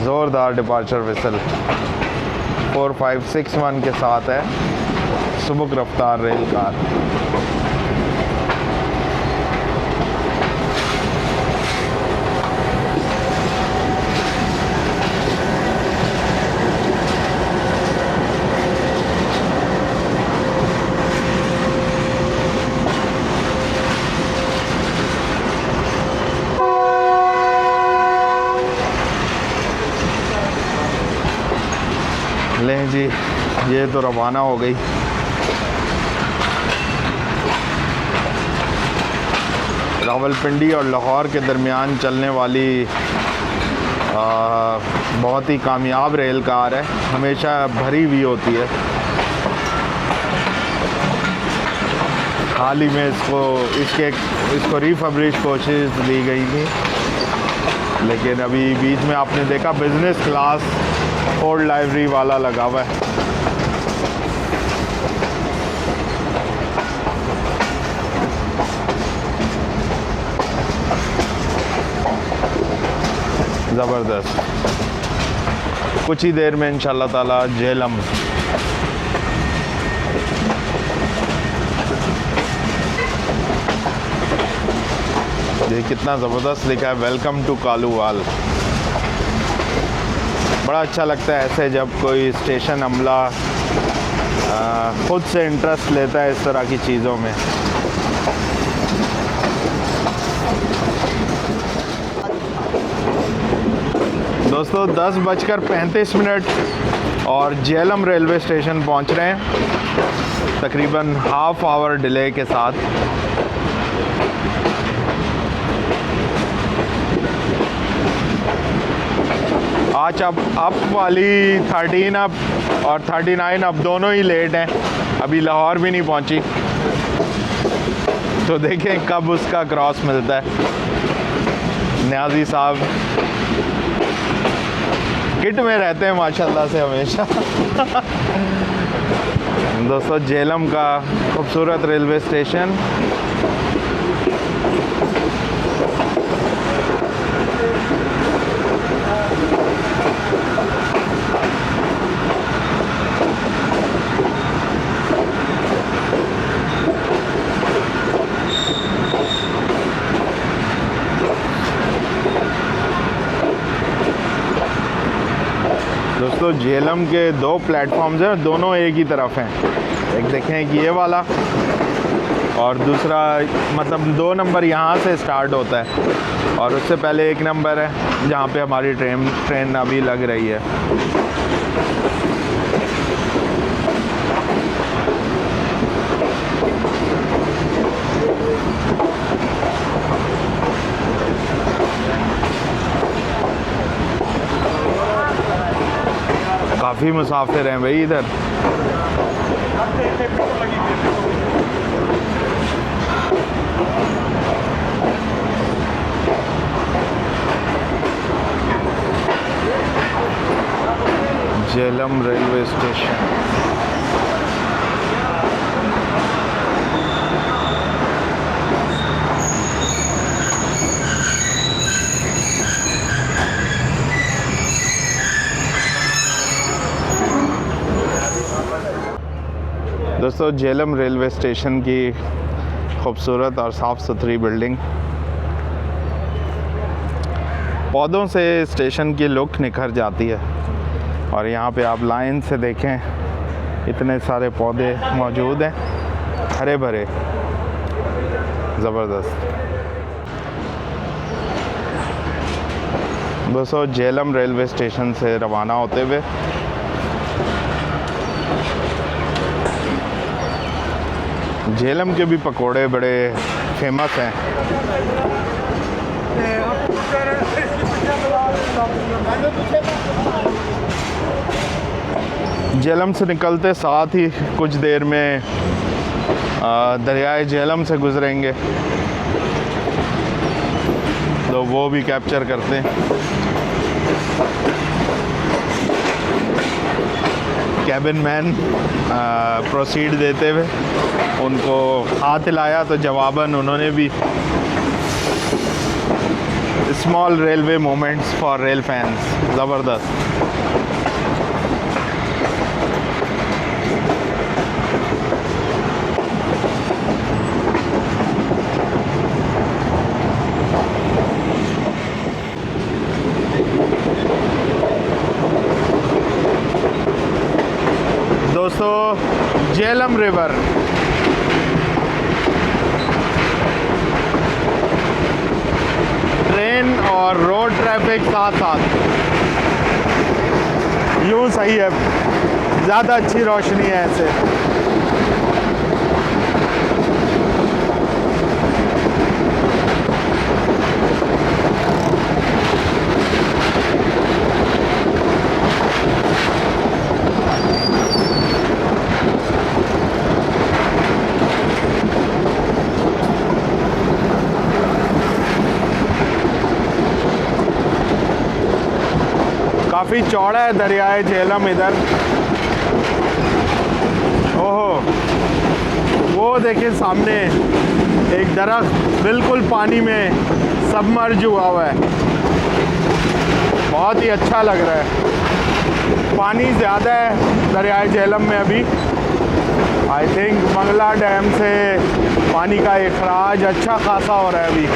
ज़ोरदार डिपार्चर विसल 4561 के साथ है सुबुक रफ्तार रेल कार। लें जी, ये तो रवाना हो गई। रावलपिंडी और लाहौर के दरमियान चलने वाली बहुत ही कामयाब रेल कार है, हमेशा भरी हुई होती है। हाल ही में इसको रिफब्रिश कोशिश दी गई थी, लेकिन अभी बीच में आपने देखा बिज़नेस क्लास फोर्ड लाइब्रेरी वाला लगा हुआ है। ज़बरदस्त। कुछ ही देर में इंशाल्लाह ताला झेलम। ये कितना ज़बरदस्त लिखा है, वेलकम टू कालूवाल। बड़ा अच्छा लगता है ऐसे जब कोई स्टेशन अमला ख़ुद से इंटरेस्ट लेता है इस तरह की चीज़ों में। दोस्तों 10:35 और झेलम रेलवे स्टेशन पहुंच रहे हैं तकरीबन हाफ आवर डिले के साथ। आज अप वाली 13 अप और 39 अप दोनों ही लेट हैं, अभी लाहौर भी नहीं पहुंची, तो देखें कब उसका क्रॉस मिलता है। न्याजी साहब किट में रहते हैं माशाल्लाह से हमेशा। दोस्तों झेलम का खूबसूरत रेलवे स्टेशन। दोस्तों झेलम के 2 प्लेटफॉर्म्स हैं, दोनों एक ही तरफ हैं। एक देखें कि ये वाला और दूसरा, मतलब 2 नंबर यहाँ से स्टार्ट होता है और उससे पहले 1 नंबर है जहाँ पे हमारी ट्रेन अभी लग रही है। काफ़ी मुसाफिर हैं भाई इधर। Jhelum railway station. दोस्तों झेलम रेलवे स्टेशन की खूबसूरत और साफ़ सुथरी बिल्डिंग, पौधों से स्टेशन की लुक निखर जाती है। और यहाँ पे आप लाइन से देखें इतने सारे पौधे मौजूद हैं, हरे भरे, ज़बरदस्त। दोस्तों झेलम रेलवे स्टेशन से रवाना होते हुए झेलम के भी पकोड़े बड़े फेमस हैं। झेलम से निकलते साथ ही कुछ देर में दरियाए झेलम से गुजरेंगे, तो वो भी कैप्चर करते हैं। कैबिन मैन प्रोसीड देते हुए उनको हाथ हिलाया तो जवाबन उन्होंने भी small railway moments for rail fans, ज़बरदस्त। दोस्तों झेलम रिवर, ट्रेन और रोड ट्रैफिक साथ साथ। यूँ सही है, ज़्यादा अच्छी रोशनी है ऐसे। काफ़ी चौड़ा है दरियाए झेलम इधर। ओहो, वो देखिए सामने एक दरख्त बिल्कुल पानी में सबमर्ज हुआ हुआ है, बहुत ही अच्छा लग रहा है। पानी ज़्यादा है दरियाए झेलम में अभी। आई थिंक मंगला डैम से पानी का इखराज अच्छा खासा हो रहा है अभी।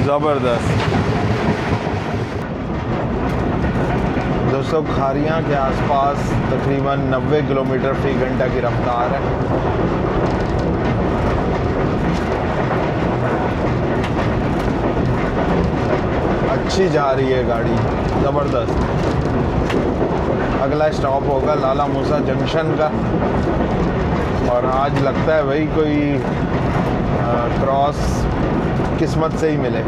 ज़बरदस्त। दोस्तों, खारियाँ के आसपास तकरीबन 90 किलोमीटर फ़ी घंटा की रफ्तार है। अच्छी जा रही है गाड़ी, ज़बरदस्त। अगला स्टॉप होगा लाला मूसा जंक्शन का, और आज लगता है भाई कोई क्रॉस किस्मत से ही मिले।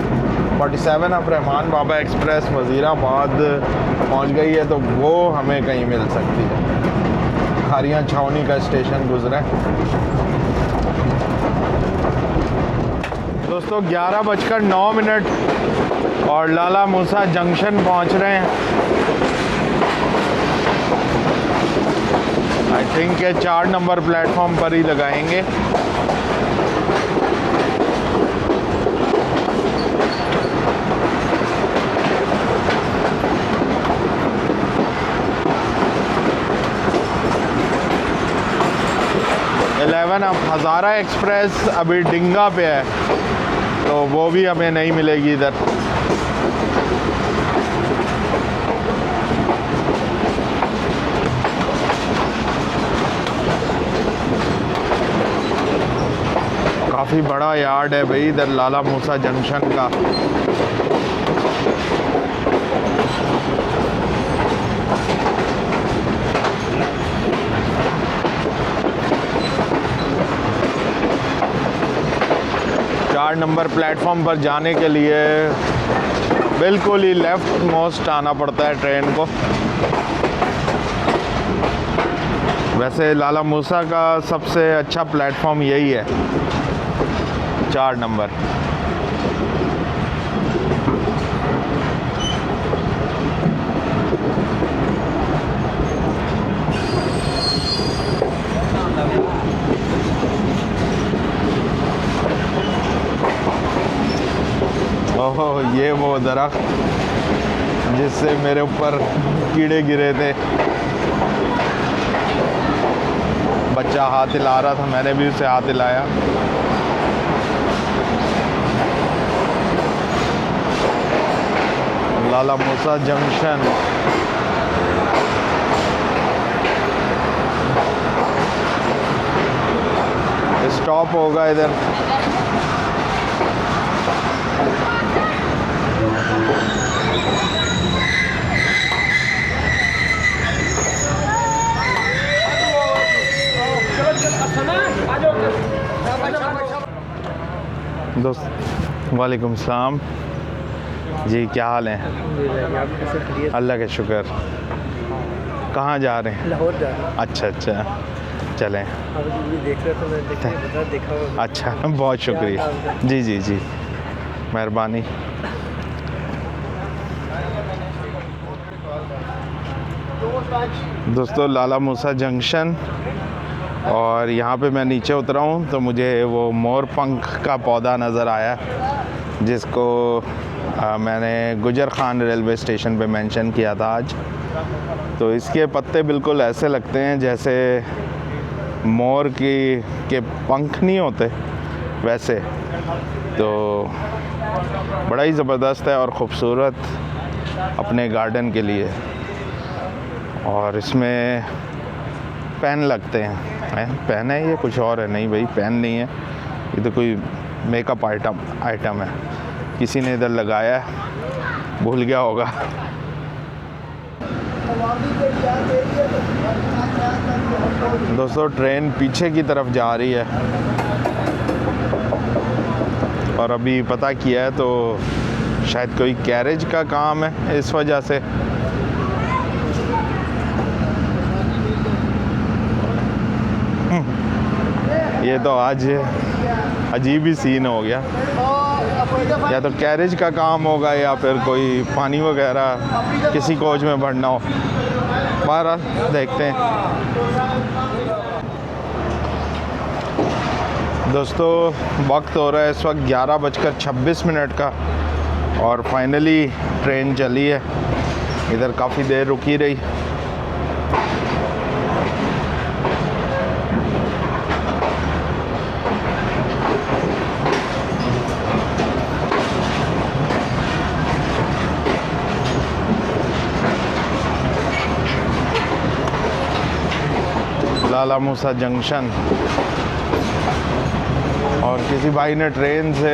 47 अब रहमान बाबा एक्सप्रेस वज़ीराबाद पहुंच गई है, तो वो हमें कहीं मिल सकती है। खारियाँ छावनी का स्टेशन गुजरा है। दोस्तों, 11:09 और लाला मूसा जंक्शन पहुंच रहे हैं। आई थिंक 4 नंबर प्लेटफॉर्म पर ही लगाएंगे। अब हज़ारा एक्सप्रेस अभी डिंगा पे है, तो वो भी हमें नहीं मिलेगी इधर। काफ़ी बड़ा यार्ड है भाई इधर लाला मूसा जंक्शन का। नंबर प्लेटफॉर्म पर जाने के लिए बिल्कुल ही लेफ़्ट मोस्ट आना पड़ता है ट्रेन को। वैसे लाला मूसा का सबसे अच्छा प्लेटफॉर्म यही है, 4 नंबर। ओहो, ये वो दरख्त जिससे मेरे ऊपर कीड़े गिरे थे। बच्चा हाथ हिला रहा था, मैंने भी उसे हाथ हिलाया। लाला मूसा जंक्शन। स्टॉप होगा इधर। आ जाओ। दोस्त वालेकुम सलाम जी, क्या हाल है? अल्लाह का शुक्र। कहाँ जा रहे हैं? लाहौर जा रहा हूँ। अच्छा अच्छा, चलें। अब ये देख रहा था, मैं देखा होगा। अच्छा, बहुत शुक्रिया। जी जी जी, मेहरबानी। दोस्तों, लाला मूसा जंक्शन, और यहाँ पे मैं नीचे उतरा हूँ तो मुझे वो मोर पंख का पौधा नज़र आया, जिसको मैंने गुजर खान रेलवे स्टेशन पे मेंशन किया था आज। तो इसके पत्ते बिल्कुल ऐसे लगते हैं जैसे मोर के पंख नहीं होते वैसे। तो बड़ा ही ज़बरदस्त है और ख़ूबसूरत अपने गार्डन के लिए। और इसमें पेन लगते हैं, पेन है ये, कुछ और है? नहीं भाई, पेन नहीं है, ये तो कोई मेकअप आइटम है, किसी ने इधर लगाया है, भूल गया होगा। दोस्तों, ट्रेन पीछे की तरफ जा रही है और अभी पता किया है तो शायद कोई कैरेज का काम है, इस वजह से। ये तो आज अजीब ही सीन हो गया, या तो कैरेज का काम होगा या फिर कोई पानी वगैरह किसी कोच में भरना हो। बहरहाल देखते हैं। दोस्तों, वक्त हो रहा है इस वक्त 11:26 का, और फाइनली ट्रेन चली है। इधर काफ़ी देर रुकी रही। लाला मूसा जंक्शन, और किसी भाई ने ट्रेन से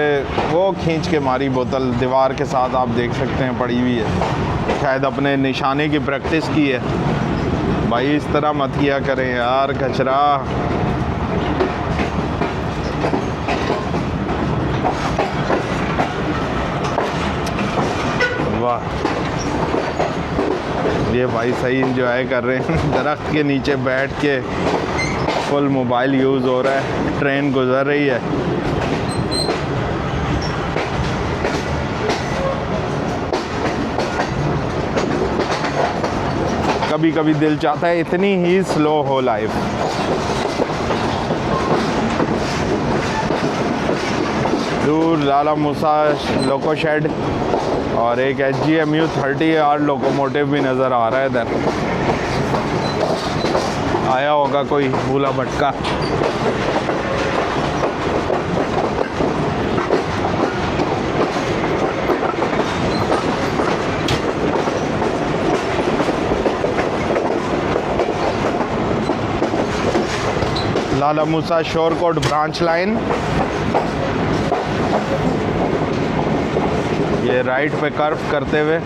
वो खींच के मारी बोतल, दीवार के साथ आप देख सकते हैं पड़ी हुई है, शायद अपने निशाने की प्रैक्टिस की है। भाई इस तरह मत किया करें यार, कचरा। वाह, ये भाई सही इंजॉय कर रहे हैं, दरख्त के नीचे बैठ के फुल मोबाइल यूज़ हो रहा है, ट्रेन गुजर रही है। कभी कभी दिल चाहता है इतनी ही स्लो हो लाइफ। दूर लाला मूसा लोको शेड और एक HGMU 30R लोकोमोटिव भी नज़र आ रहा है इधर। आया होगा कोई भूला भटका। लाला मूसा शोरकोट ब्रांच लाइन, ये राइट पे कर्व करते हुए।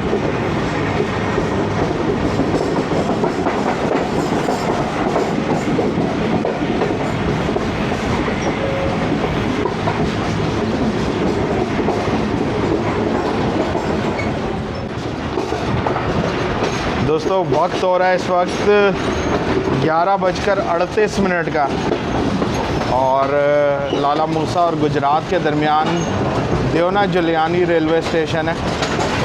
दोस्तों, वक्त हो रहा है इस वक्त 11:38 का, और लाला मूसा और गुजरात के दरमियान देवना जुलियानी रेलवे स्टेशन है,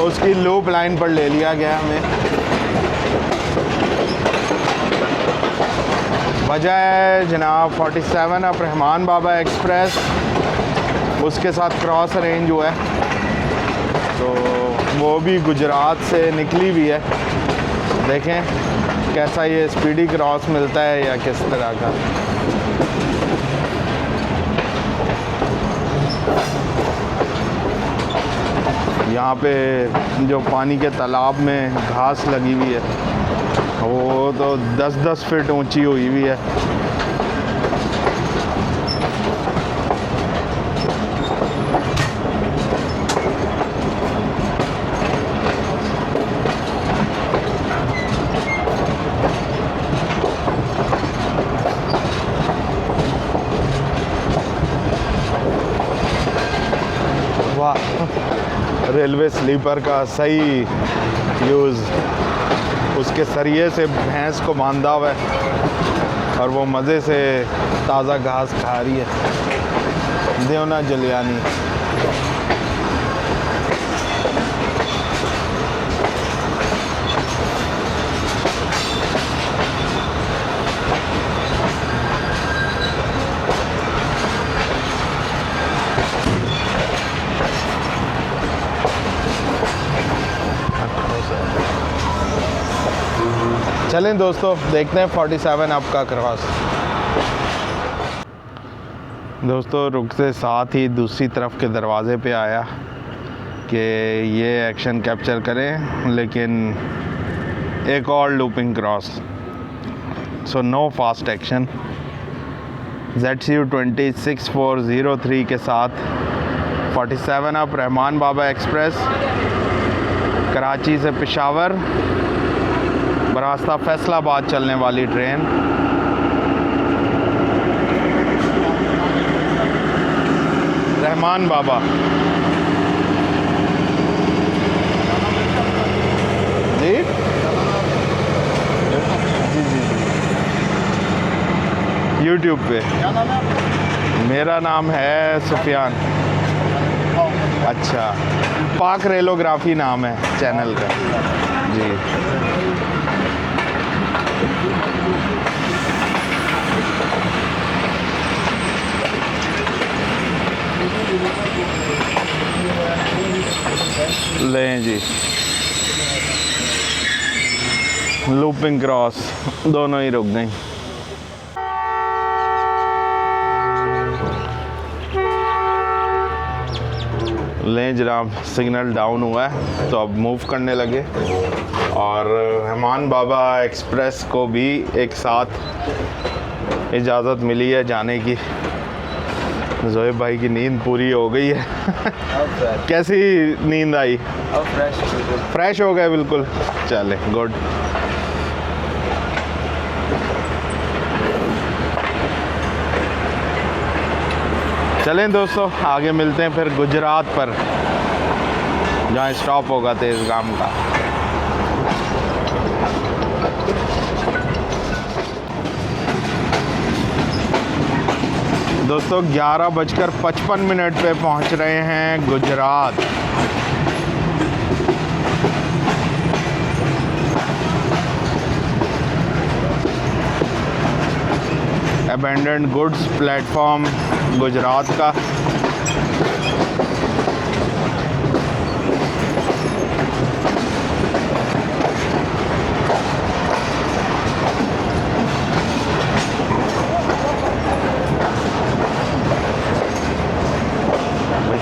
उसकी लूप लाइन पर ले लिया गया हमें। वजह है जनाब 47 अप रहमान बाबा एक्सप्रेस, उसके साथ क्रॉस अरेंज हुआ है, तो वो भी गुजरात से निकली हुई है। देखें कैसा ये स्पीडी क्रॉस मिलता है या किस तरह का। यहाँ पे जो पानी के तालाब में घास लगी हुई है वो तो 10-10 फीट ऊंची हुई हुई है। रेलवे स्लीपर का सही यूज़। उसके सरिये से भैंस को बांधा हुआ है और वो मज़े से ताज़ा घास खा रही है। देवना जलियानी। चलें दोस्तों, देखते हैं 47 अप का क्रॉस। दोस्तों रुकते साथ ही दूसरी तरफ के दरवाज़े पे आया कि ये एक्शन कैप्चर करें, लेकिन एक और looping cross. So no fast action. ZCU-206403 के साथ 47 अप रहमान बाबा एक्सप्रेस कराची से पेशावर बरास्ता फैसलाबाद चलने वाली ट्रेन। रहमान बाबा जी यूट्यूब पे। मेरा नाम है सुफियान। अच्छा, पाक रेलोग्राफी नाम है चैनल का जी। लें जी, लूपिंग क्रॉस दोनों ही रुक गई। लें जनाब, सिग्नल डाउन हुआ है तो अब मूव करने लगे और रहमान बाबा एक्सप्रेस को भी एक साथ इजाज़त मिली है जाने की। ज़ोएब भाई की नींद पूरी हो गई है। कैसी नींद आई? फ्रेश हो गए बिल्कुल। चले, गुड। चलें दोस्तों, आगे मिलते हैं फिर गुजरात पर, जहाँ स्टॉप होगा तेज़गाम का। दोस्तों 11:55 पे पहुंच रहे हैं Gujarat. Abandoned goods platform Gujarat का।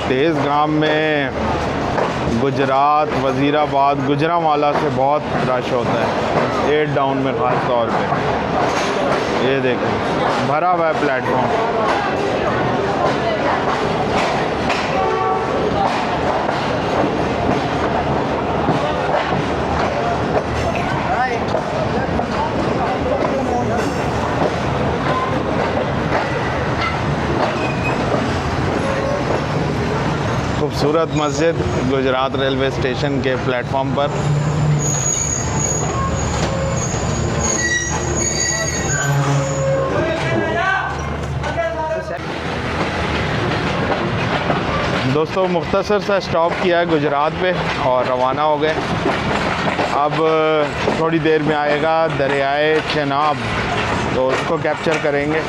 तेज़गाम में गुजरात, वज़ीराबाद, गुजरांवाला से बहुत रश होता है 8 डाउन में ख़ास तौर पे। ये देखें भरा हुआ है प्लेटफॉर्म। खूबसूरत मस्जिद गुजरात रेलवे स्टेशन के प्लेटफॉर्म पर। दोस्तों मुख्तसर सा स्टॉप किया है गुजरात पे और रवाना हो गए। अब थोड़ी देर में आएगा दरियाए चेनाब, तो उसको कैप्चर करेंगे।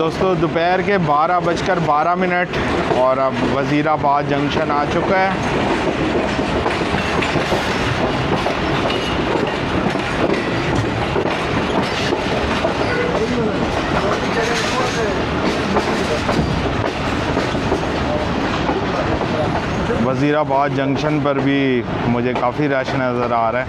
दोस्तों दोपहर के 12:12 और अब वज़ीराबाद जंक्शन आ चुका है। वज़ीराबाद जंक्शन पर भी मुझे काफ़ी रश नज़र आ रहा है।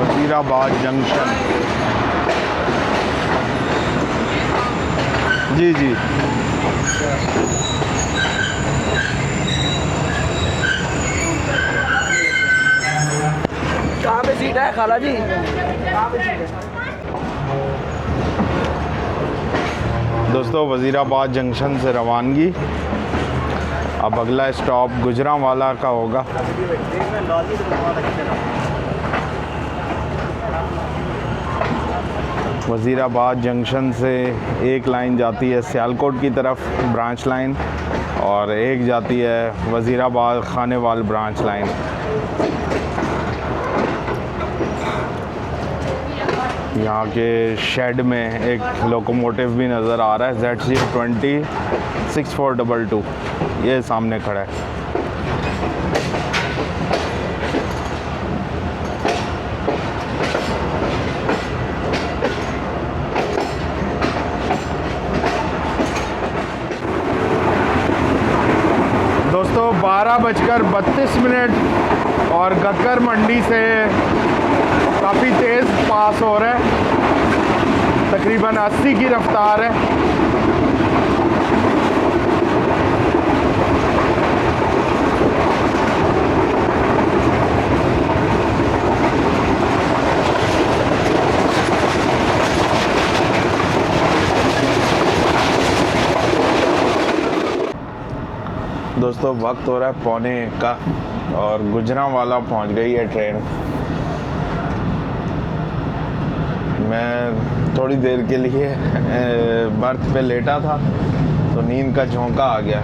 वज़ीराबाद जंक्शन, जी जी। कहाँ पे सीट है खाला जी? दोस्तों वज़ीराबाद जंक्शन से रवानगी, अब अगला स्टॉप गुजरांवाला का होगा। वज़ीराबाद जंक्शन से एक लाइन जाती है सियालकोट की तरफ, ब्रांच लाइन, और एक जाती है वज़ीराबाद खानेवाल ब्रांच लाइन। यहाँ के शेड में एक लोकोमोटिव भी नज़र आ रहा है, ZC20 6422, ये सामने खड़ा है। दोस्तों 12:32 और गग्गर मंडी से काफ़ी तेज़ पास हो रहा है, तकरीबन 80 की रफ्तार है। दोस्तों वक्त हो रहा है 12:45 का और गुजरांवाला पहुंच गई है ट्रेन। मैं थोड़ी देर के लिए बर्थ पे लेटा था तो नींद का झोंका आ गया।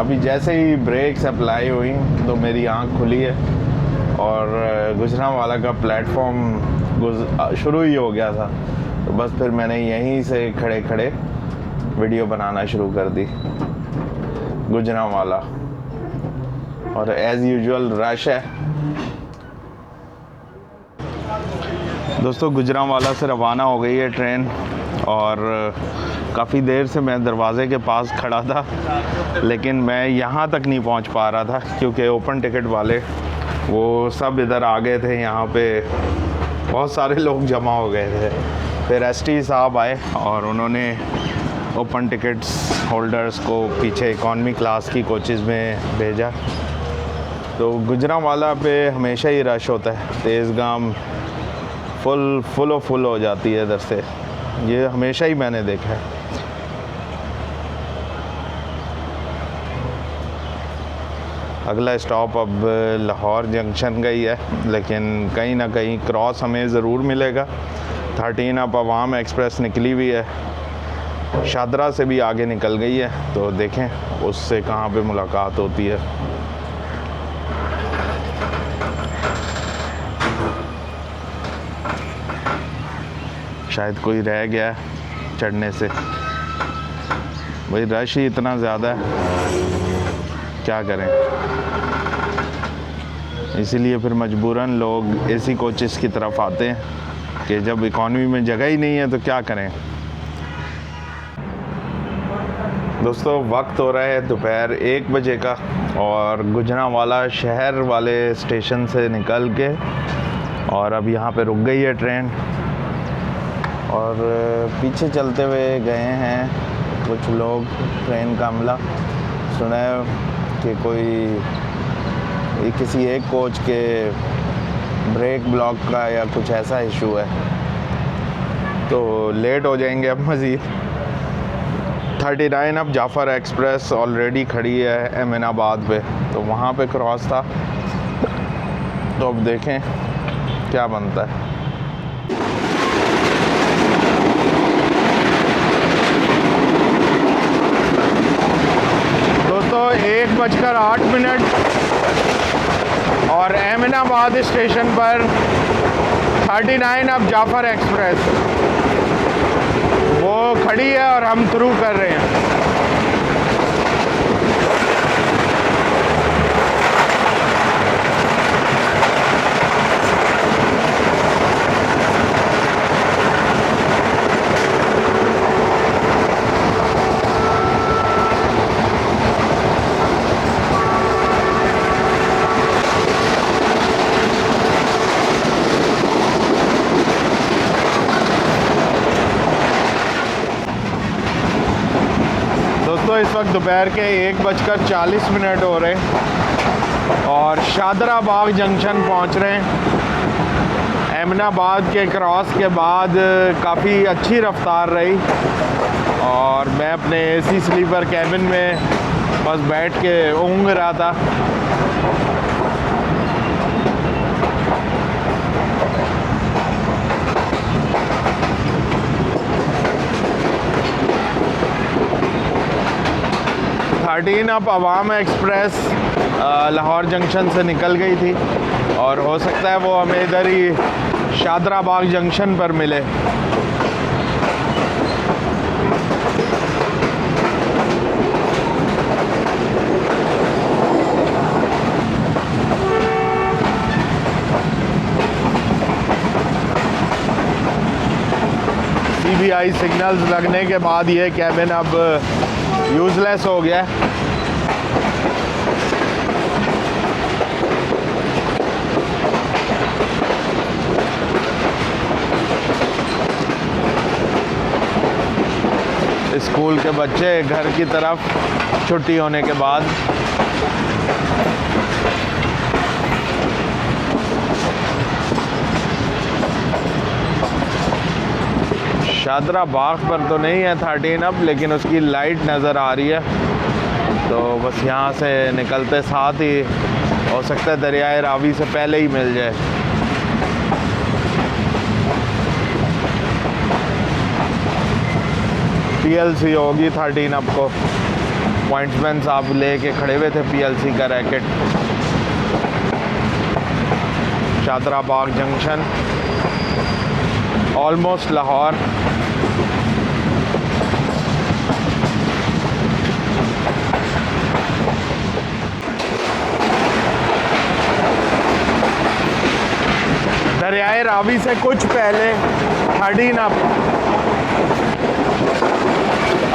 अभी जैसे ही ब्रेक्स अप्लाई हुई तो मेरी आंख खुली है और गुजरांवाला का प्लेटफॉर्म शुरू ही हो गया था। तो बस फिर मैंने यहीं से खड़े खड़े वीडियो बनाना शुरू कर दी। गुजरांवाला, और एज़ यूजुअल रश है। दोस्तों गुजरांवाला से रवाना हो गई है ट्रेन और काफ़ी देर से मैं दरवाज़े के पास खड़ा था, लेकिन मैं यहाँ तक नहीं पहुँच पा रहा था क्योंकि ओपन टिकट वाले वो सब इधर आ गए थे। यहाँ पे बहुत सारे लोग जमा हो गए थे। फिर ST साहब आए और उन्होंने ओपन टिकट्स होल्डर्स को पीछे इकॉनमी क्लास की कोचेज़ में भेजा। तो गुजरांवाला पे हमेशा ही रश होता है, तेज़गाम फुल हो जाती है इधर से, ये हमेशा ही मैंने देखा है। अगला स्टॉप अब लाहौर जंक्शन का ही है, लेकिन कहीं ना कहीं क्रॉस हमें ज़रूर मिलेगा। 13 अब अवाम एक्सप्रेस निकली हुई है, शादरा से भी आगे निकल गई है, तो देखें उससे कहाँ पे मुलाकात होती है। शायद कोई रह गया है चढ़ने से, भाई रश ही इतना ज़्यादा है, क्या करें। इसीलिए फिर मजबूरन लोग AC कोचेस की तरफ आते हैं कि जब इकॉनमी में जगह ही नहीं है तो क्या करें। दोस्तों वक्त हो रहा है दोपहर 1 बजे का और गुजरांवाला शहर वाले स्टेशन से निकल के और अब यहाँ पे रुक गई है ट्रेन। और पीछे चलते हुए गए हैं कुछ लोग, ट्रेन का अमला। सुना है कि कोई किसी एक कोच के ब्रेक ब्लॉक का या कुछ ऐसा इशू है, तो लेट हो जाएंगे अब मज़ीद। 39 अब जाफ़र एक्सप्रेस ऑलरेडी खड़ी है अमीनाबाद पे, तो वहाँ पे क्रॉस था। तो अब देखें क्या बनता है। दोस्तों 1:08 और अमीनाबाद स्टेशन पर 39 अब जाफ़र एक्सप्रेस वो खड़ी है और हम थ्रू कर रहे हैं। दोस्तों इस वक्त दोपहर के 1:40 हो रहे हैं और शादरा बाग जंक्शन पहुंच रहे हैं। अमीनाबाद के क्रॉस के बाद काफ़ी अच्छी रफ्तार रही और मैं अपने एसी स्लीपर कैबिन में बस बैठ के ऊँघ रहा था। अब अवाम एक्सप्रेस लाहौर जंक्शन से निकल गई थी और हो सकता है वो हमें इधर ही शादरा बाग जंक्शन पर मिले। CBI सिग्नल्स लगने के बाद ये कैबिन अब यूज़लेस हो गया है। स्कूल के बच्चे घर की तरफ छुट्टी होने के बाद। शादरा बाग पर तो नहीं है 13 अब, लेकिन उसकी लाइट नज़र आ रही है। तो बस यहाँ से निकलते साथ ही हो सकता है दरियाए रावी से पहले ही मिल जाए। PLC होगी 13 अब को। पॉइंट्समैन साहब लेके खड़े हुए थे PLC का रैकेट। शादरा बाग जंक्शन ऑलमोस्ट लाहौर। दरियाए रावी से कुछ पहले 13 अब।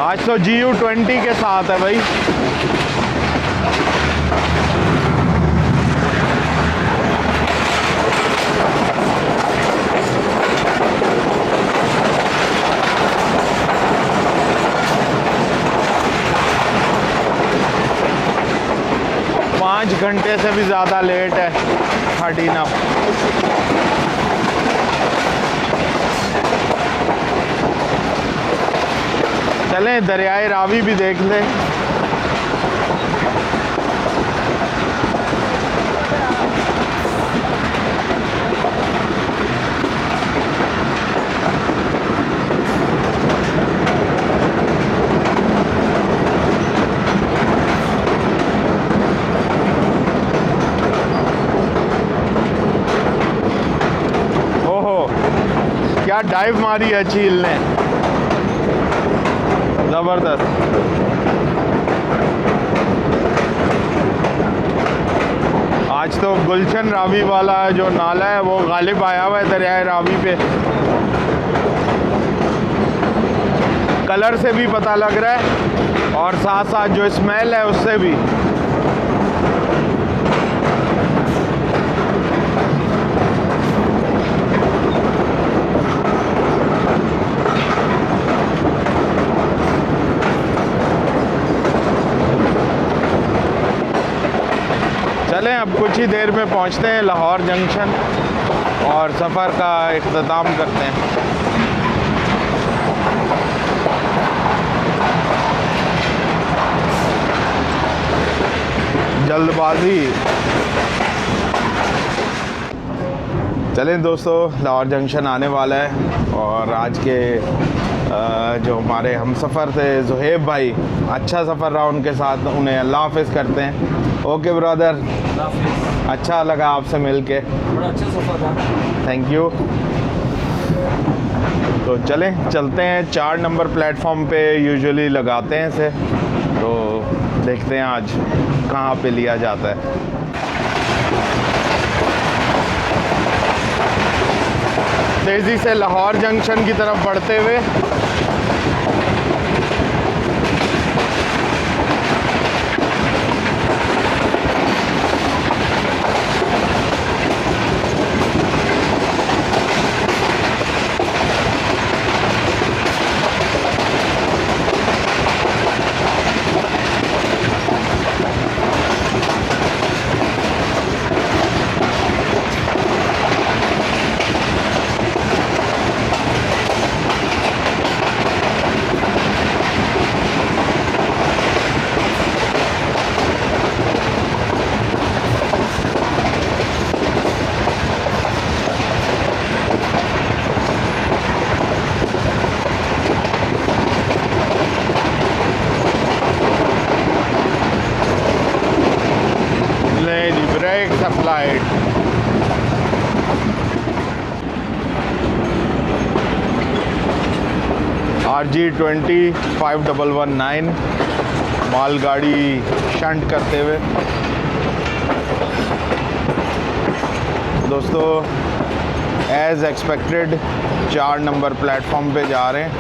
आज तो GU20 के साथ है भाई। पाँच घंटे से भी ज़्यादा लेट है 13 अब। चलें दरियाए रावी भी देख लें। ओहो क्या डाइव मारी है चील ने, ज़बरदस्त। आज तो गुलशन रावी वाला जो नाला है वो गालिब आया हुआ है दरियाए रावी पे। कलर से भी पता लग रहा है और साथ साथ जो स्मेल है उससे भी। चलें अब कुछ ही देर में पहुंचते हैं लाहौर जंक्शन और सफ़र का इख्तिताम करते हैं। जल्दबाजी। चलें दोस्तों, लाहौर जंक्शन आने वाला है और आज के जो हमारे हम सफ़र थे ज़ुहैब भाई, अच्छा सफ़र रहा उनके साथ, उन्हें अल्लाह हाफ़िज़ करते हैं। ओके ब्रदर, अच्छा लगा आपसे मिल के, बड़ा अच्छा सफ़र था। Thank you. तो चलते हैं। 4 नंबर प्लेटफॉर्म पे यूजुअली लगाते हैं इसे, तो देखते हैं आज कहाँ पे लिया जाता है। तेज़ी से लाहौर जंक्शन की तरफ बढ़ते हुए brakes applied. RG20 5119 मालगाड़ी शंट करते हुए दोस्तों एज़ एक्सपेक्टेड 4 नंबर प्लेटफॉर्म पे जा रहे हैं।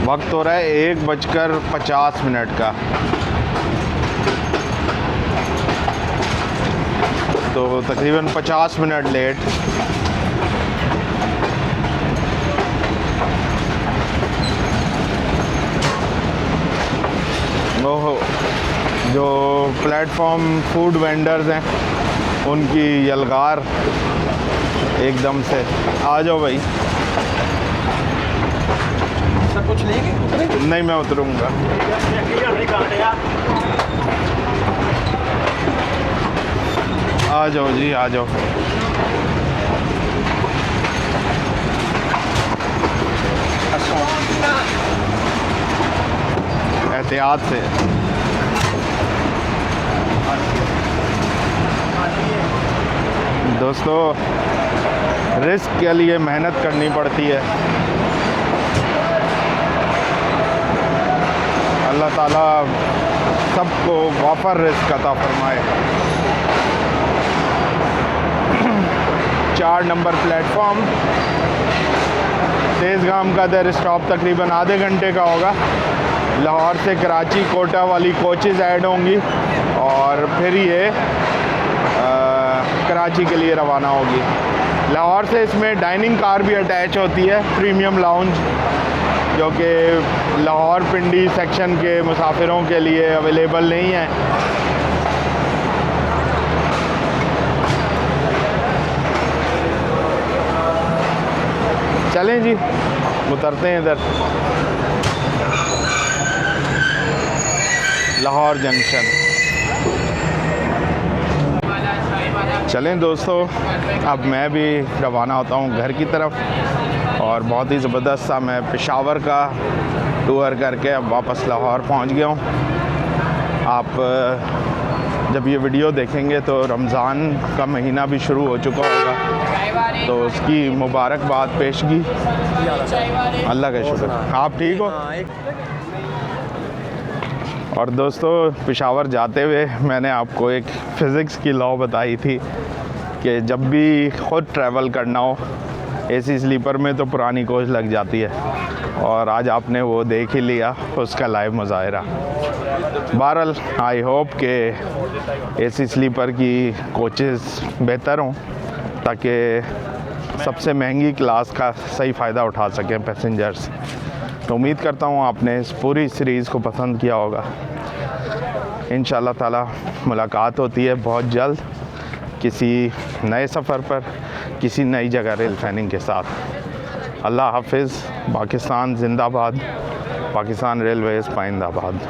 वक्त हो रहा है 1:50 का, तो तकरीबन 50 मिनट लेट। ओहो, जो प्लेटफॉर्म फूड वेंडर्स हैं उनकी यलगार एकदम से। आ जाओ भाई। सब कुछ लेंगे? नहीं, मैं उतरूँगा। आ जाओ जी, आ जाओ। एहतियात से। दोस्तों रिस्क के लिए मेहनत करनी पड़ती है। अल्लाह ताला सबको वाफर रिस्क अता फरमाए। 4 नंबर प्लेटफॉर्म तेज़गाम का दर स्टॉप तकरीबन आधे घंटे का होगा। लाहौर से कराची कोटा वाली कोचेज़ ऐड होंगी और फिर ये कराची के लिए रवाना होगी। लाहौर से इसमें डाइनिंग कार भी अटैच होती है, प्रीमियम लाउंज, जो कि लाहौर पिंडी सेक्शन के मुसाफिरों के लिए अवेलेबल नहीं है। चलें जी, उतरते हैं इधर लाहौर जंक्शन। चलें दोस्तों, अब मैं भी रवाना होता हूँ घर की तरफ और बहुत ही ज़बरदस्त सा मैं पेशावर का टूर करके अब वापस लाहौर पहुँच गया हूँ। आप जब ये वीडियो देखेंगे तो रमज़ान का महीना भी शुरू हो चुका होगा, तो उसकी मुबारकबाद पेशगी। अल्लाह का शुक्र। आप ठीक हो? और दोस्तों पेशावर जाते हुए मैंने आपको एक फ़िज़िक्स की लॉ बताई थी कि जब भी ख़ुद ट्रैवल करना हो एसी स्लीपर में तो पुरानी कोच लग जाती है, और आज आपने वो देख ही लिया उसका लाइव मुज़ाहिरा। बहरहाल आई होप कि एसी स्लीपर की कोचेस बेहतर हों ताकि सबसे महंगी क्लास का सही फ़ायदा उठा सकें पैसेंजर्स। तो उम्मीद करता हूँ आपने इस पूरी सीरीज़ को पसंद किया होगा। इंशाअल्लाह ताला मुलाकात होती है बहुत जल्द। किसी नए सफ़र पर, किसी नई जगह रेल फैनिंग के साथ। अल्लाह हाफिज़। पाकिस्तान जिंदाबाद। पाकिस्तान रेलवेज़ पाइंदाबाद।